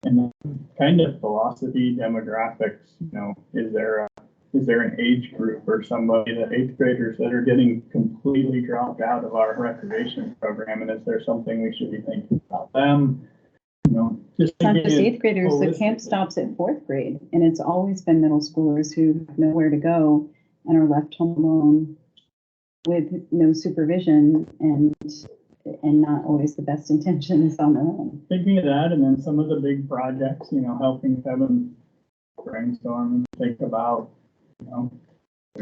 And then kind of philosophy, demographics, is there an age group or somebody, the 8th graders that are getting completely dropped out of our recreation program? And is there something we should be thinking about them? It's not just thinking 8th graders, the camp holistically. stops at 4th grade, and it's always been middle schoolers who have nowhere to go and are left home alone with no supervision and not always the best intentions on their own. Thinking of that, and then some of the big projects, helping Kevin brainstorm and think about,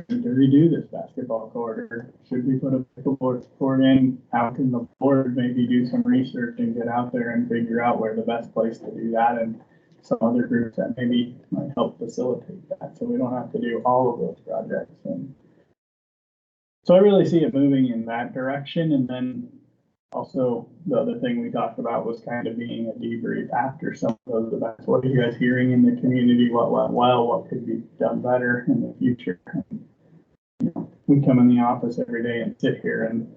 to redo this basketball court, or should we put a pickleball court in? How can the board maybe do some research and get out there and figure out where the best place to do that, and some other groups that maybe might help facilitate that, so we don't have to do all of those projects. And so I really see it moving in that direction. And then also, the other thing we talked about was kind of being a debrief after some of those events. What are you guys hearing in the community? What went well? What could be done better in the future? We come in the office every day and sit here, and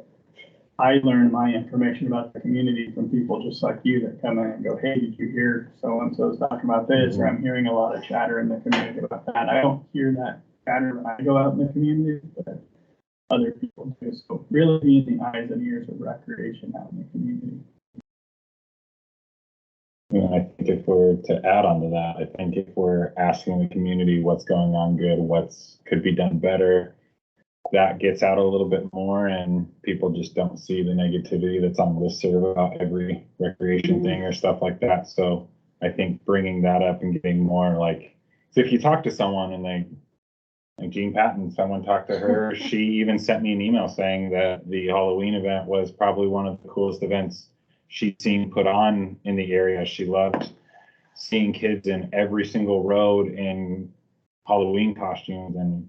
I learn my information about the community from people just like you that come in and go, hey, did you hear so-and-so's talking about this? Or I'm hearing a lot of chatter in the community about that. I don't hear that chatter when I go out in the community, but other people do. So really being the eyes and ears of recreation out in the community. And I think if we're to add on to that, I think if we're asking the community what's going on good, could be done better, that gets out a little bit more and people just don't see the negativity that's on the listserv about every recreation thing or stuff like that. So I think bringing that up and getting more like, so if you talk to someone and they, like Jean Patton, someone talked to her, she even sent me an email saying that the Halloween event was probably one of the coolest events she'd seen put on in the area. She loved seeing kids in every single road in Halloween costumes. And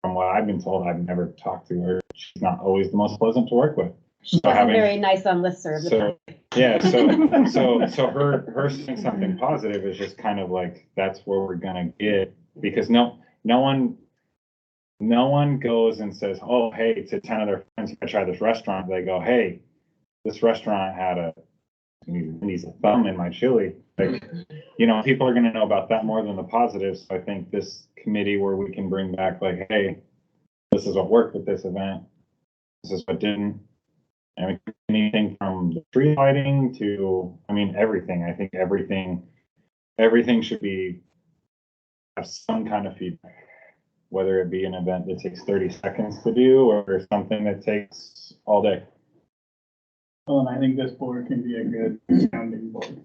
from what I've been told, I've never talked to her. She's not always the most pleasant to work with. So Wasn't having, very nice on listserv. so, yeah, so her saying something positive is just kind of like, that's where we're gonna get, because no one goes and says, oh, hey, to 10 of their friends, I try this restaurant. They go, hey, this restaurant had he's a thumb in my chili. Like, people are gonna know about that more than the positives. So I think this committee where we can bring back like, hey, this is what worked with this event. This is what didn't. I mean, anything from the tree lighting to, everything. I think everything should have some kind of feedback, whether it be an event that takes 30 seconds to do or something that takes all day. Well, and I think this board can be a good sounding board.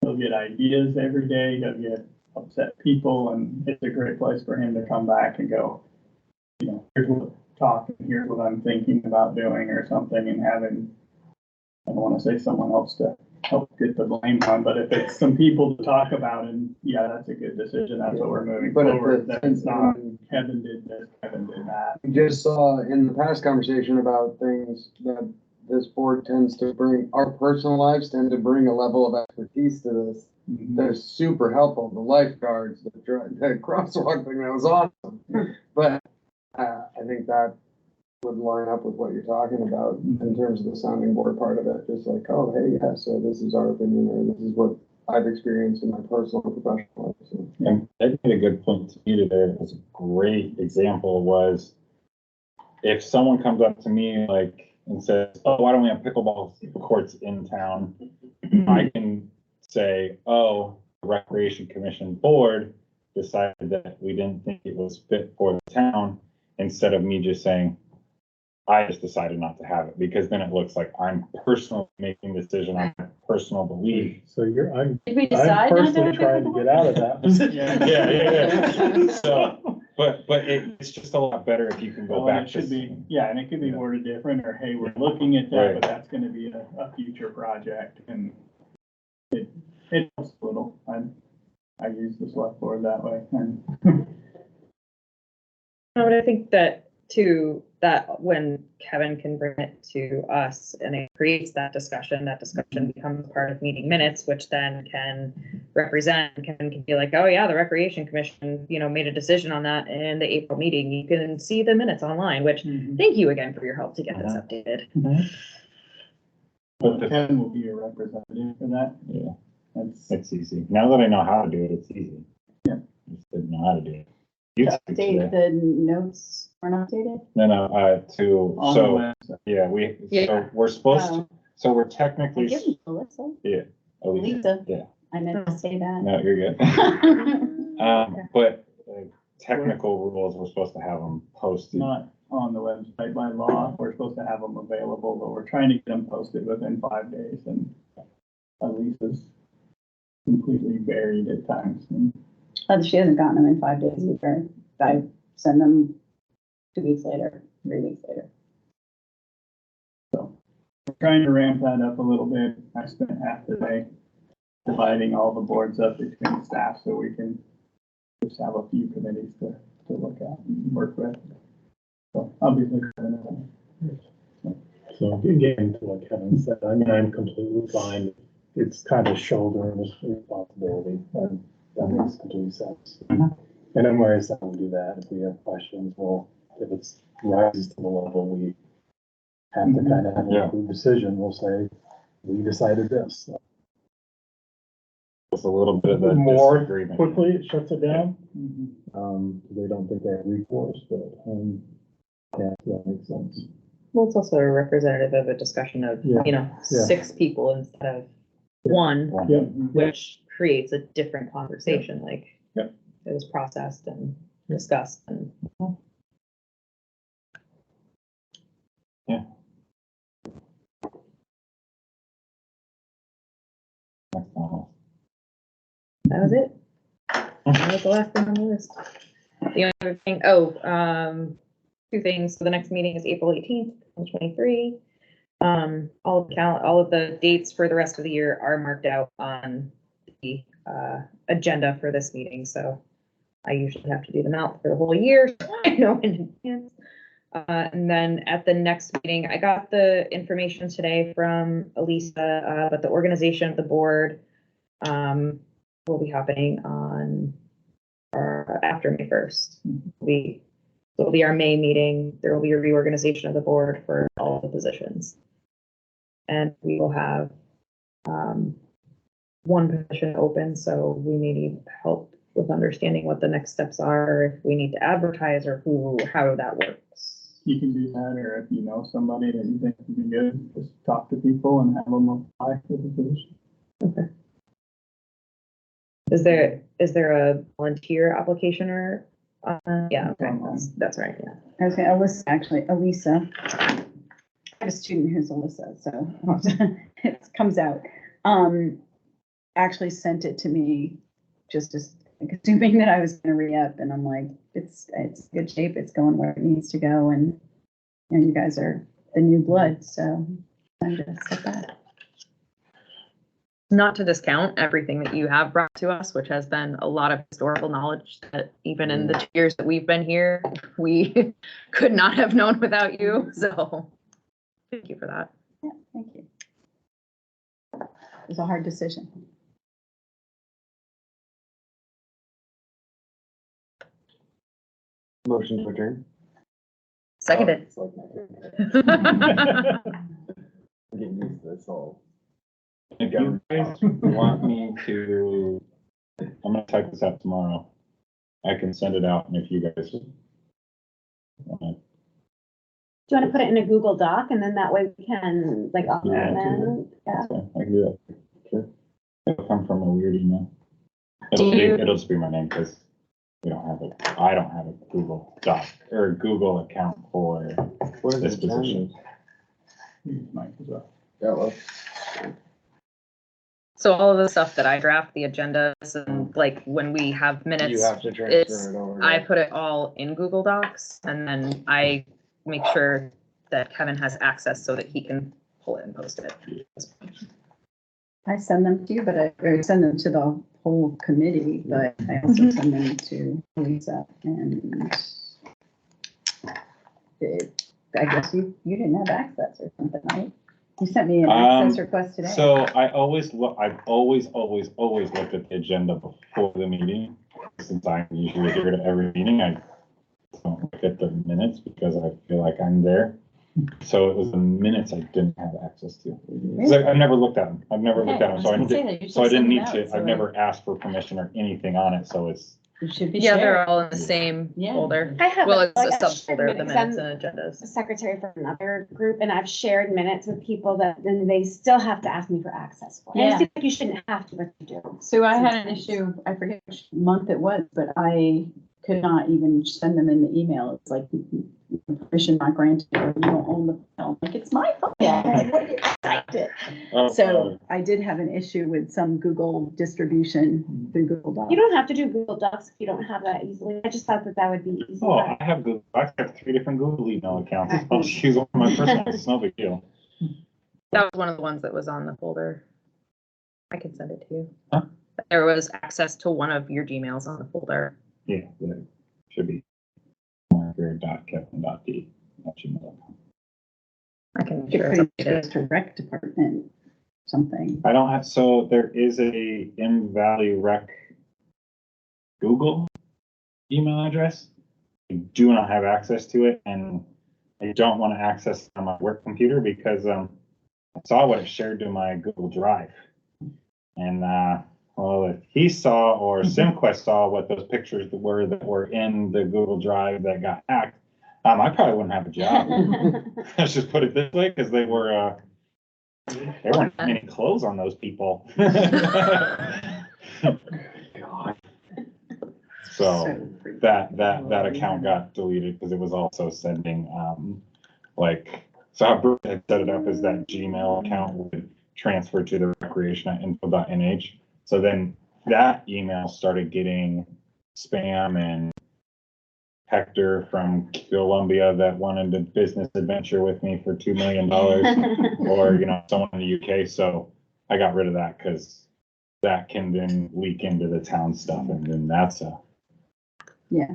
He'll get ideas every day, he'll get upset people, and it's a great place for him to come back and go, here's what talking, here's what I'm thinking about doing or something, and having, I don't want to say someone else to help get the blame on, but if it's some people to talk about, and yeah, that's a good decision, that's what we're moving But if forward. it's- That's not, Kevin did this, Kevin did that. We just saw in the past conversation about things that this board tends to bring, our personal lives tend to bring a level of expertise to this. They're super helpful, the lifeguards, the crosswalk thing, that was awesome. But I think that would line up with what you're talking about in terms of the sounding board part of it. Just like, oh, hey, yeah, so this is our opinion, or this is what I've experienced in my personal and professional life. So. And that made a good point to me today. It was a great example was if someone comes up to me and says, oh, why don't we have pickleball courts in town? I can say, oh, the Recreation Commission board decided that we didn't think it was fit for the town, instead of me just saying, I just decided not to have it, because then it looks like I'm personally making the decision on my personal belief. So I'm Did we decide not to personally have trying to get out of that position. Yeah. So, but it's just a lot better if you can go Well, and back it should to. be, yeah, and it could be Yeah. worded different, or hey, we're looking at that, Right. but that's gonna be a future project, and it helps a little. I use the select board that way, and No, but I think that too, that when Kevin can bring it to us and it creates that discussion becomes part of meeting minutes, which then can represent, Kevin can be like, oh yeah, the Recreation Commission, made a decision on that in the April meeting. You can see the minutes online, which thank you again for your help to get this updated. But Kevin will be a representative for that. Yeah, That's, it's easy. Now that I know how to do it, it's easy. Yeah. I just didn't know how to do it. You To took update today. the notes or not updated? No, on the website. yeah, so we're supposed to, so we're I technically, give them to Alyssa. Alicia, Lisa. yeah. I meant to say that. No, you're good. But technical rules, we're supposed to have them posted. Not on the website by law, we're supposed to have them available, but we're trying to get them posted within 5 days, and Lisa's completely buried at times. And She hasn't gotten them in 5 days either. I send them 2 weeks later, 3 weeks later. so we're trying to ramp that up a little bit. I spent half the day dividing all the boards up between staff so we can just have a few committees to look at and work with. So I'll be looking at it. So getting to what Kevin said, I'm completely fine. It's kind of shouldering this responsibility, and that makes complete sense. And I'm where I said we'll do that. If we have questions, if it rises to the level we have to kind of have Yeah. a decision, we'll say, we decided this. It's a little bit of a More disagreement. quickly, it shuts it down. Mhm. They don't think they have recourse, but, yeah, that makes sense. Well, it's also a representative of a discussion of, Yeah. 6 people instead of one, Yeah. which creates a different conversation, Yeah. it was processed and discussed and. Next time. That was it. That was the last thing on the list. The only other thing, two things. So the next meeting is April 18th, 2023. All of the dates for the rest of the year are marked out on the agenda for this meeting. So I usually have to do them out for the whole year. So I know in advance. And then at the next meeting, I got the information today from Elisa, but the organization of the board will be happening on after May 1st. It'll be our May meeting. There will be a reorganization of the board for all the positions. And we will have one position open, so we may need help with understanding what the next steps are, if we need to advertise or how that works. You can do that, or if you know somebody that you think would be good, just talk to people and have them apply for the position. Okay. Is there a volunteer application or, yeah, okay, that's right, yeah. I was gonna, Elisa. I have a student who's Alyssa, so it comes out. Actually sent it to me just as assuming that I was gonna re-up, and I'm like, it's good shape, it's going where it needs to go, and you guys are the new blood, so time to step back. Not to discount everything that you have brought to us, which has been a lot of historical knowledge that even in the 2 years that we've been here, we could not have known without you. So thank you for that. Yeah, thank you. It was a hard decision. Motion to adjourn. Seconded. It's like my turn. I'm getting used to this all. If you guys want me to, I'm gonna type this out tomorrow. I can send it out, and if you guys wanna, Do you want to put it in a Google Doc and then that way we can like augment? Yeah. that's fine, I can do that. Sure. It'll come from a weird email. It'll just be my name, because I don't have a Google Doc or a Google account for Where's this the position. Use mine as well. Yeah, well, So all of the stuff that I draft, the agendas and like when we have you minutes, have to transfer it over. I put it all in Google Docs and then I make sure that Kevin has access so that he can pull it and post it. I send them to you, or send them to the whole committee, but I also send them to Lisa, and I guess you didn't have access or something, right? You sent me an access request today. So I've always looked at the agenda before the meeting, since I'm usually here to every meeting. I don't look at the minutes because I feel like I'm there. So it was the minutes I didn't have access to. 'Cause I've never looked at them. So I didn't need to. I've never asked for permission or anything on it, so it's. It should be Yeah, they're shared. all in the same Yeah. folder. I have. Well, it, it's a like, subfolder of the shared minutes I'm and agendas. a secretary for another group and I've shared minutes with people that then they still have to ask me for access for. And Yeah. it seems like you shouldn't have to, but you do. So I had an issue, I forget which month it was, but I could not even send them in the email. It's like permission not granted, or you don't own the file. Like, it's my file. Like, what, you typed it. So I did have an issue with some Google distribution through Google Docs. You don't have to do Google Docs if you don't have that easily. I just thought that that would be easy. Oh, I have 3 different Google email accounts. I'll just use one of my personal ones. It's no big deal. That was one of the ones that was on the folder. I can send it to you. Huh? There was access to one of your Gmails on the folder. Yeah, that should be marker.kevin.d. I can You sure could update put it. it to rec department, something. I don't have, so there is a M Valley Rec Google email address. I do not have access to it, and I don't want to access it on my work computer because I saw what it shared to my Google Drive. And well, if he saw or SimQuest saw what those pictures that were in the Google Drive that got hacked, I probably wouldn't have a job. Let's just put it this way, because there weren't many clothes on those people. So that account got deleted because it was also sending like So how Brooke had set it up is that Gmail account would transfer to the recreation@info.nh. So then that email started getting spam, and Hector from Columbia that wanted a business adventure with me for $2 million, or, you know, someone in the UK. So I got rid of that because that can then leak into the town stuff, and then that's a Yeah,